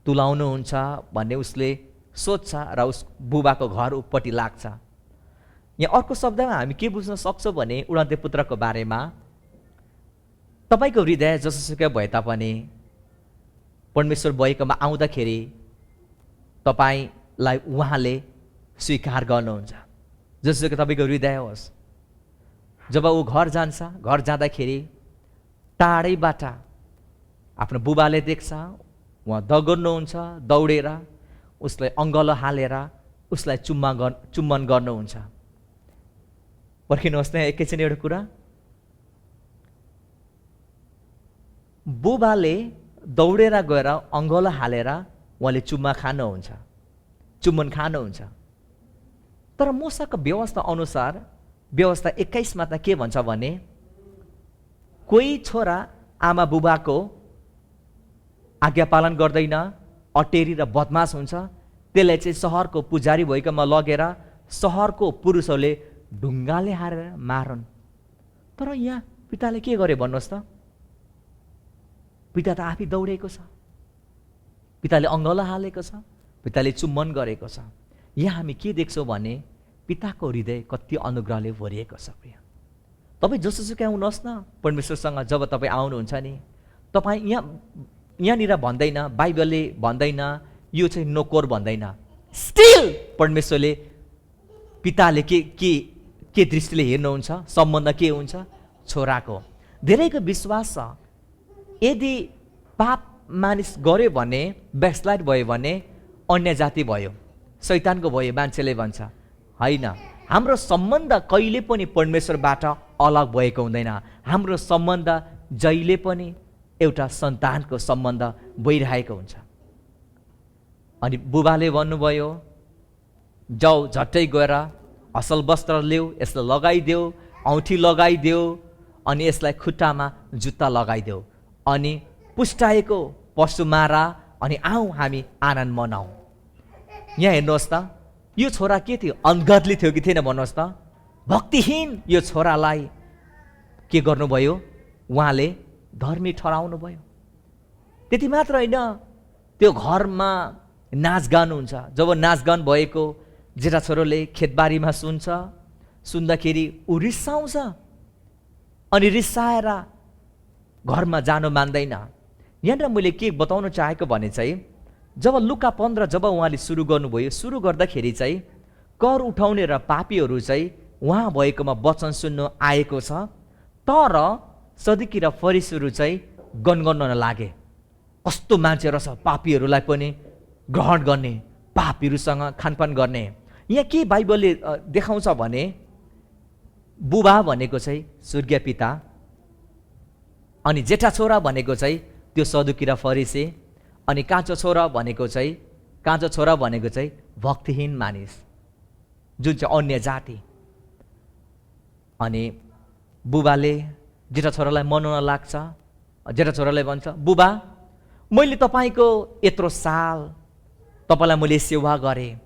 तुलाउनुहुन्छ भन्ने उसले सोध्छ र उस बुबाको घर उपट्टि लाग्छ। यहाँ अर्को शब्दमा हामी के बुझ्न सक्छौँ भने उडन्ते पुत्रको बारेमा, तपाईँको हृदय जसोसुकै भए तापनि परमेश्वर भएकोमा आउँदाखेरि तपाईँलाई उहाँले स्वीकार गर्नुहुन्छ। जसोसुकै तपाईँको हृदय होस्। जब ऊ घर जान्छ, घर जाँदाखेरि टाढैबाट आफ्नो बुबाले देख्छ, उहाँ दगुर्नुहुन्छ, दौडेर उसलाई अङ्गलो हालेर उसलाई चुम्बन गर्नुहुन्छ। पर्खिनुहोस् न एकैछिन एउटा कुरा। बुबाले दौडेर गएर अङ्गलो हालेर उहाँले चुम्बन खानुहुन्छ। तर मोसाको व्यवस्था अनुसार व्यवस्था 21मा त के भन्छ भने, कोही छोरा आमा बुबाको आज्ञा पालन गर्दैन, अटेरी र बदमास हुन्छ, त्यसलाई चाहिँ सहरको पुजारी भएकोमा लगेर सहरको पुरुषहरूले ढुङ्गाले हारेर मारन्। तर यहाँ पिताले के गरे भन्नुहोस् त? पिता त आफै दौडेको छ, पिताले अङ्गलो हालेको छ, पिताले चुम्बन गरेको छ। यहाँ हामी के देख्छौँ भने पिताको हृदय कति अनुग्रहले भरिएको छ। प्रिय तपाईँ जसोसुकै आउनुहोस् न, परमेश्वरसँग जब तपाईँ आउनुहुन्छ नि, तपाईँ यहाँनिर भन्दैन, बाइबलले भन्दैन यो चाहिँ नोकर भन्दैन। स्टिल परमेश्वरले पिताले के दृष्टिले हेर्नुहुन्छ, सम्बन्ध के हुन्छ छोराको। धेरैको विश्वास छ यदि पाप मानिस गर्यो भने, ब्याकस्लाइड भयो भने अन्य जाति भयो, शैतानको भयो। मान्छेले भन्छ होइन, हाम्रो सम्बन्ध कहिले पनि परमेश्वरबाट अलग भएको हुँदैन। हाम्रो सम्बन्ध जहिले पनि एउटा सन्तानको सम्बन्ध भइरहेको हुन्छ। अनि बुबाले भन्नुभयो, जाऊ झट्टै गएर असल वस्त्र ल्याऊ, यसलाई लगाइदेऊ, औँठी लगाइदेऊ, अनि यसलाई खुट्टामा जुत्ता लगाइदेऊ, अनि पुष्टाएको पशु मारा, अनि आऊ हामी आनन्द मनाऊ। यहाँ हेर्नुहोस् त, यो छोरा के थियो? अनगदली थियो कि थिएन भन्नुहोस् त? भक्तिहीन यो छोरालाई के गर्नुभयो? उहाँले धर्मी ठहराउनु भयो। त्यति मात्र होइन, त्यो घरमा नाचगान हुन्छ। जब नाचगान भएको जेठा छोरोले खेतबारीमा सुन्छ, सुन्दाखेरि ऊ रिसाउँछ, अनि रिसाएर घरमा जानु मान्दैन। यहाँनिर मैले के बताउन चाहेको भने चाहिँ, जब लुका 15 जब उहाँले सुरु गर्नुभयो, सुरु गर्दाखेरि चाहिँ कर उठाउने र पापीहरू चाहिँ उहाँ भएकोमा वचन सुन्नु आएको छ। तर सदुकी र फरिसीहरू चाहिँ गनगन लागे, कस्तो मान्छे रहेछ, पापीहरूलाई पनि ग्रहण गर्ने, पापीहरूसँग खानपान गर्ने। यहाँ के बाइबलले देखाउँछ भने, बुबा भनेको चाहिँ स्वर्गीय पिता, अनि जेठा छोरा भनेको चाहिँ त्यो सदुकी र फरिसी, अनि काँचो छोरा भनेको चाहिँ भक्तिहीन मानिस, जुन चाहिँ अन्य जाति। अनि बुबाले जेठा छोरालाई मनाउन लाग्छ। जेठा छोराले भन्छ, बुबा मैले तपाईँको यत्रो साल तपाईँलाई मैले सेवा गरेँ,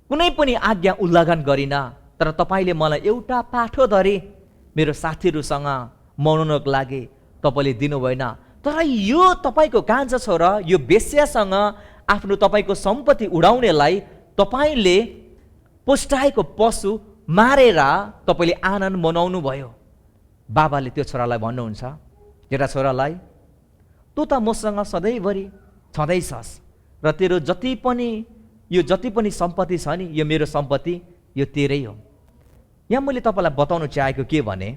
कुनै पनि आज्ञा उल्लङ्घन गरिनँ, तर तपाईँले मलाई एउटा पाठोधरी मेरो साथीहरूसँग मनाउनको लागि तपाईँले दिनुभएन। तर यो तपाईँको कान्छा छोरा यो बेस्यासँग आफ्नो तपाईँको सम्पत्ति उडाउनेलाई तपाईँले पुष्टाएको पशु मारेर तपाईँले आनन्द मनाउनु भयो। बाबाले त्यो छोरालाई भन्नुहुन्छ, जेठा छोरालाई, तँ त मसँग सधैँभरि छँदैछस् र तेरो जति पनि सम्पत्ति छ नि, यो मेरो सम्पत्ति, यो तेरै हो। यहाँ मैले तपाईँलाई बताउन चाहेको के भने,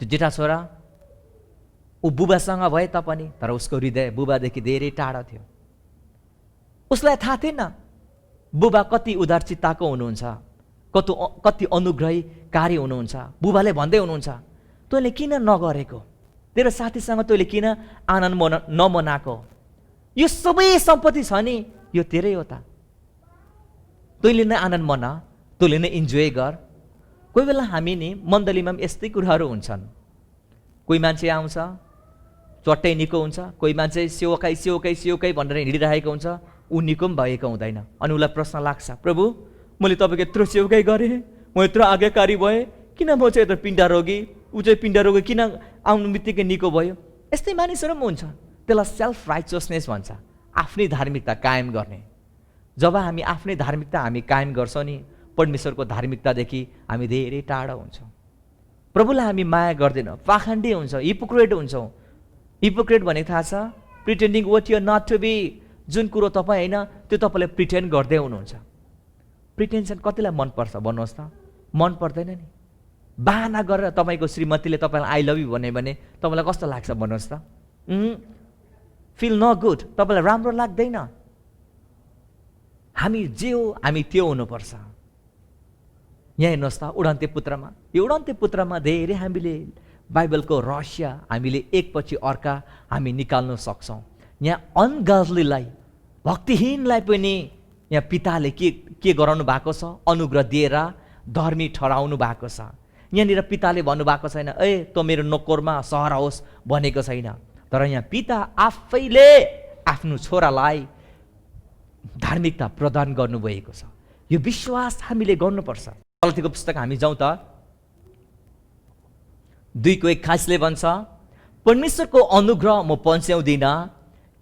त्यो जेठा छोरा ऊ बुबासँग भए तापनि, तर उसको हृदय बुबादेखि धेरै टाढा थियो। उसलाई थाहा थिएन बुबा कति उदारचित्ताको हुनुहुन्छ, कति अनुग्रहीकारी हुनुहुन्छ। बुबाले भन्दै हुनुहुन्छ, तैँले किन नगरेको, तेरो साथीसँग तैँले किन आनन्द नमनाएको, यो सबै सम्पत्ति छ नि, यो तेरै हो त, तैँले नै आनन्द मना, तैँले नै इन्जोय गर। कोही बेला हामी नि मण्डलीमा पनि यस्तै कुराहरू हुन्छन्। कोही मान्छे आउँछ चट्टै निको हुन्छ, कोही मान्छे सेवकाई भनेर हिँडिरहेको हुन्छ, ऊ निको पनि भएको हुँदैन। अनि उसलाई प्रश्न लाग्छ, प्रभु मैले तपाईँको यत्रो सेवकाई गरेँ, म यत्रो आज्ञाकारी भएँ, किन म चाहिँ यत्रो पिण्डा रोगी, ऊ चाहिँ पिण्डा रोगी किन आउनु बित्तिकै निको भयो? यस्तै मानिसहरू पनि हुन्छ। त्यसलाई सेल्फ राइचसनेस भन्छ, आफ्नै धार्मिकता कायम गर्ने। जब हामी आफ्नै धार्मिकता हामी कायम गर्छौँ नि, परमेश्वरको धार्मिकतादेखि हामी धेरै टाढा हुन्छौँ। प्रभुलाई हामी माया गर्दैनौँ, पाखण्डी हुन्छौँ, हिपोक्रेट हुन्छौँ। हिपोक्रेट भने थाहा छ? Pretending what you are not to be. जुन कुरो तपाईँ होइन त्यो तपाईँले प्रिटेन्ड गर्दै हुनुहुन्छ। प्रिटेन्सन कतिलाई मनपर्छ भन्नुहोस् त? मन पर्दैन नि। बाहना गरेर तपाईँको श्रीमतीले तपाईँलाई आई लभ यु भन्यो भने तपाईँलाई कस्तो लाग्छ भन्नुहोस् त? फिल न गुड, तपाईँलाई राम्रो लाग्दैन। हामी जे हो हामी त्यो हुनुपर्छ। यहाँ हेर्नुहोस् त, उडन्ते पुत्रमा, यो उडन्ते पुत्रमा धेरै हामीले बाइबलको रहस्य हामीले एकपछि अर्का हामी निकाल्न सक्छौँ। यहाँ अनगदलीलाई, भक्तिहीनलाई पनि यहाँ पिताले के गराउनु भएको छ? अनुग्रह दिएर धर्मी ठहराउनु भएको छ। यहाँनिर पिताले भन्नुभएको छैन, ए तँ मेरो नोकरमा सहर होस् भनेको छैन। तर यहाँ पिता आफैले आफ्नो छोरालाई धार्मिकता प्रदान गर्नुभएको छ। यो विश्वास हामीले गर्नुपर्छ। गलातीको पुस्तक हामी जाउँ त, 2:21 भन्छ, परमेश्वरको अनुग्रह म पन्छ्याउँदिनँ,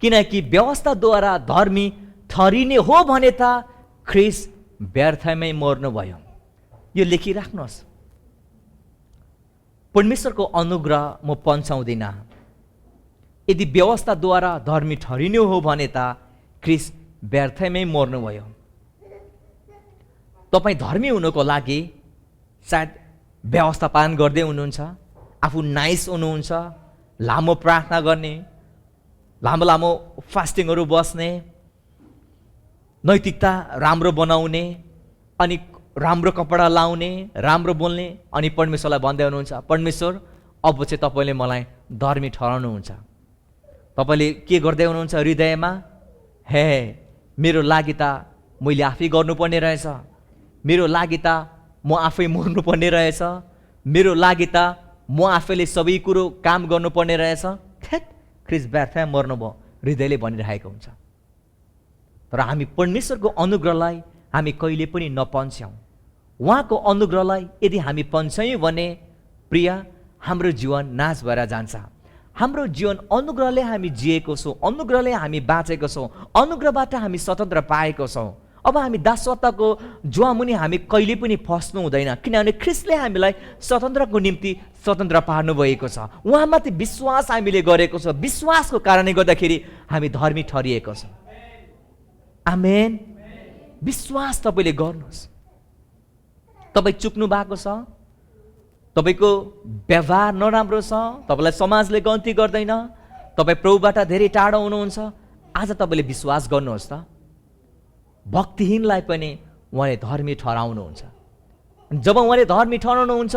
किनकि व्यवस्थाद्वारा धर्मी ठहरिने हो भने त ख्रिस्ट व्यर्थमै मर्नुभयो। यो लेखिराख्नुहोस्, परमेश्वरको अनुग्रह म पन्छ्याउँदिनँ, यदि व्यवस्थाद्वारा धर्मी ठहरिने हो भने त ख्रिस्ट व्यर्थमै मर्नुभयो। तपाईँ धर्मी हुनुको लागि सायद व्यवस्था पालन गर्दै हुनुहुन्छ, आफू नाइस हुनुहुन्छ, लामो प्रार्थना गर्ने, लामो लामो फास्टिङहरू बस्ने, नैतिकता राम्रो बनाउने, अनि राम्रो कपडा लाउने, राम्रो बोल्ने, अनि परमेश्वरलाई भन्दै हुनुहुन्छ, परमेश्वर अब चाहिँ तपाईँले मलाई धर्मी ठहराउनुहुन्छ। तपाईँले के गर्दै हुनुहुन्छ हृदयमा? हे मेरो लागि त मैले आफै गर्नुपर्ने रहेछ, मेरो लागि त म आफै मर्नुपर्ने रहेछ, मेरो लागि त म आफैले सबै कुरो काम गर्नुपर्ने रहेछ। थेट ख्रिस्ट व्यर्थ मर्नुभयो हृदयले भनिरहेको हुन्छ। तर हामी परमेश्वरको अनुग्रहलाई हामी कहिले पनि नपन्छौँ। उहाँको अनुग्रहलाई यदि हामी पन्छौँ भने प्रिय, हाम्रो जीवन नाश भएर जान्छ। हाम्रो जीवन अनुग्रहले हामी जिएको छौँ, अनुग्रहले हामी बाँचेको छौँ, अनुग्रहबाट हामी स्वतन्त्र पाएको छौँ। अब हामी दासत्वको जुवामुनि हामी कहिले पनि फस्नु हुँदैन, किनभने ख्रिस्टले हामीलाई स्वतन्त्रको निम्ति स्वतन्त्र पार्नु भएको छ। उहाँमाथि विश्वास हामीले गरेको छ, विश्वासको कारणले गर्दाखेरि हामी धर्मी ठहरिएको छौँ। आमेन। विश्वास तपाईँले गर्नुहोस्। तपाईँ चुक्नु भएको छ, तपाईँको व्यवहार नराम्रो छ, तपाईँलाई समाजले गन्ती गर्दैन, तपाईँ प्रभुबाट धेरै टाढो हुनुहुन्छ, आज तपाईँले विश्वास गर्नुहोस् त, भक्तिहीनलाई पनि उहाँले धर्मी ठहराउनुहुन्छ। जब उहाँले धर्मी ठहराउनुहुन्छ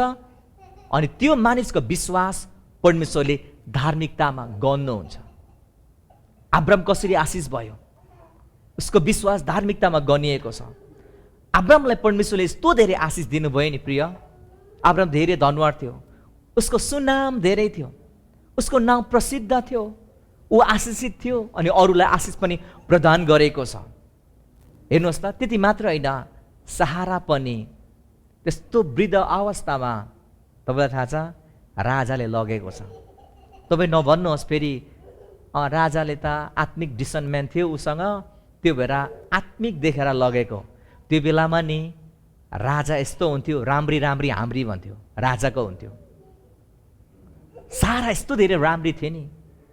अनि त्यो मानिसको विश्वास परमेश्वरले धार्मिकतामा गन्नुहुन्छ। अब्राम कसरी आशिष भयो? उसको विश्वास धार्मिकतामा गनिएको छ। अब्रामलाई परमेश्वरले यस्तो धेरै आशिष दिनुभयो नि प्रिय। अब्राम धेरै धनवान थियो, उसको सुनाम धेरै थियो, उसको नाम प्रसिद्ध थियो, ऊ आशिषित थियो अनि अरूलाई आशिष पनि प्रदान गरेको छ। हेर्नुहोस् त, त्यति मात्र होइन, सारा पनि त्यस्तो वृद्ध अवस्थामा तपाईँलाई थाहा छ राजाले लगेको छ। तपाईँ नभन्नुहोस् फेरि राजाले त आत्मिक डिसनम्यान थियो उसँग, त्यो भएर आत्मिक देखेर लगेको। त्यो बेलामा नि राजा यस्तो हुन्थ्यो, राम्री राम्री हाम्री भन्थ्यो, राजाको हुन्थ्यो। सारा यस्तो धेरै राम्री थियो नि,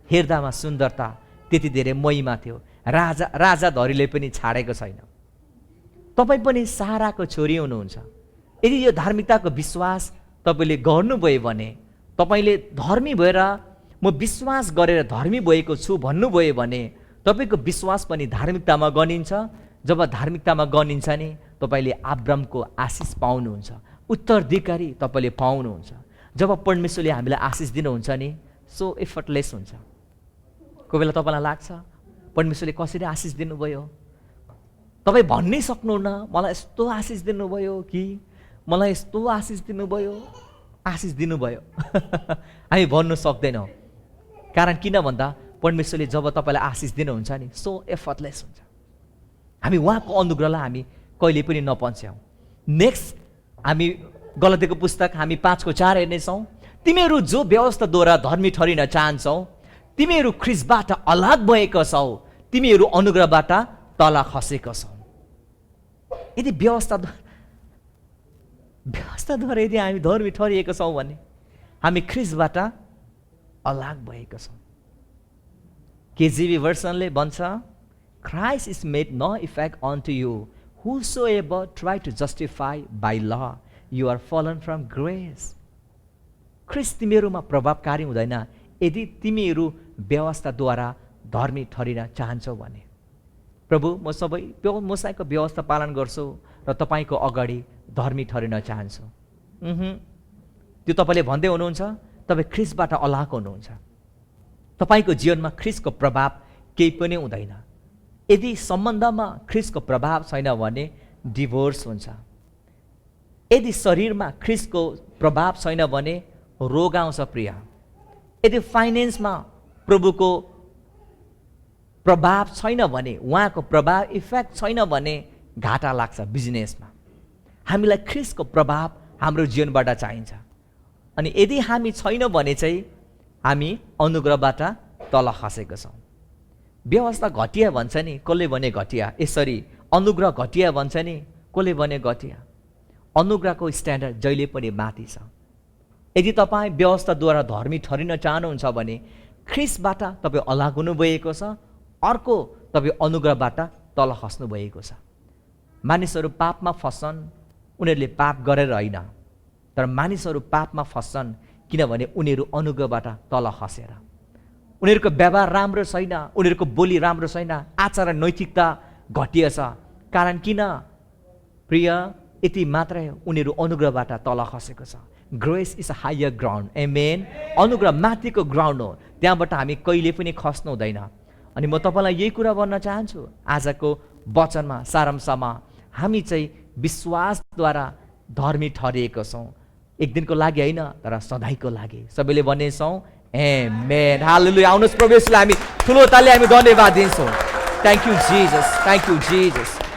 हेर्दामा सुन्दरता त्यति धेरै महिमा थियो, राजा धरीले पनि छाडेको छैन। तपाईँ पनि साराको छोरी हुनुहुन्छ। यदि यो धार्मिकताको विश्वास तपाईँले गर्नुभयो भने, तपाईँले धर्मी भएर म विश्वास गरेर धर्मी भएको छु भन्नुभयो भने तपाईँको विश्वास पनि धार्मिकतामा गनिन्छ। जब धार्मिकतामा गनिन्छ नि तपाईँले अब्रामको आशिष पाउनुहुन्छ, उत्तराधिकारी तपाईँले पाउनुहुन्छ। जब परमेश्वरले हामीलाई आशिष दिनुहुन्छ नि सो एफर्टलेस हुन्छ। कोही बेला तपाईँलाई लाग्छ परमेश्वरले कसरी आशिष दिनुभयो, तपाईँ भन्नै सक्नुहुन्न मलाई यस्तो आशिष दिनुभयो कि मलाई यस्तो आशिष दिनुभयो, आशिष दिनुभयो हामी भन्नु सक्दैनौँ। कारण किन भन्दा परमेश्वरले जब तपाईँलाई आशिष दिनुहुन्छ नि सो एफर्टलेस हुन्छ। हामी उहाँको अनुग्रहलाई हामी कहिले पनि नपन्छौँ। नेक्स्ट हामी गलातीको पुस्तक हामी 5:4 हेर्नेछौँ। तिमीहरू जो व्यवस्थाद्वारा धर्मी ठहरिन चाहन्छौ, तिमीहरू ख्रिस्टबाट अलग भएका छौ, तिमीहरू अनुग्रहबाट तल खसेका छौ। यदि व्यवस्थाद्वारा यदि हामी धर्मी ठहरिएका छौँ भने हामी ख्रिस्टबाट अलग भएका छौँ। केजीबी भर्सनले भन्छ, Christ is made no effect unto you, whosoever try to justify by law, you are fallen from grace. ख्रिस्ट तिमीहरूमा प्रभावकारी हुँदैन यदि तिमीहरू व्यवस्थाद्वारा धर्मी ठहरिन चाहन्छौ भने। प्रभु म सबै मोसाईको व्यवस्था पालन गर्छु र तपाईँको अगाडि धर्मी ठहरिन चाहन्छु। त्यो तपाईँले भन्दै हुनुहुन्छ, तपाईँ ख्रिस्टबाट अलग हुनुहुन्छ। तपाईँको जीवनमा ख्रिस्टको प्रभाव केही पनि हुँदैन। यदि सम्बन्धमा ख्रिस्टको प्रभाव छैन भने डिभोर्स हुन्छ। यदि शरीरमा ख्रिस्टको प्रभाव छैन भने रोग आउँछ प्रिय। यदि फाइनेन्समा प्रभुको प्रभाव छैन भने, उहाँको प्रभाव इफेक्ट छैन भने घाटा लाग्छ बिजनेसमा। हामीलाई ख्रिस्टको प्रभाव हाम्रो जीवनबाट चाहिन्छ। अनि यदि हामी छैन भने चाहिँ हामी अनुग्रहबाट तल खसेका छौँ। व्यवस्था घटिया भन्छ नि, कसले भने घटिया, यसरी अनुग्रह घटिया भन्छ नि, कसले भने घटिया। अनुग्रहको स्ट्यान्डर्ड जहिले पनि माथि छ। यदि तपाईँ व्यवस्थाद्वारा धर्मी ठहरिन चाहनुहुन्छ भने ख्रिस्टबाट तपाईँ अलग हुनुभएको छ, अर्को तपाईँ अनुग्रहबाट तल खस्नु भएको छ। मानिसहरू पापमा फस्छन्, उनीहरूले पाप गरेर होइन, तर मानिसहरू पापमा फस्छन् किनभने उनीहरू अनुग्रहबाट तल खसेर, उनीहरूको व्यवहार राम्रो छैन, उनीहरूको बोली राम्रो छैन, आचरण नैतिकता घटिया छ। कारण किन प्रिय? यति मात्रै, उनीहरू अनुग्रहबाट तल खसेको छ। Grace is a higher ground, amen. अनुग्रह माथिको ग्राउन्ड हो, त्यहाँबाट हामी कहिले पनि खस्नु हुँदैन। अनि म तपाईँलाई यही कुरा भन्न चाहन्छु आजको वचनमा, सारांशमा, हामी चाहिँ विश्वासद्वारा धर्मी ठहरिएका छौँ, एक दिनको लागि होइन तर सधैँको लागि। सबैले भनेछौँ आमेन, हालेलुया। आउनुहोस् प्रभु येशूलाई हामी ठुलो तालले हामी धन्यवाद दिन्छौँ। Thank you Jesus, thank you Jesus.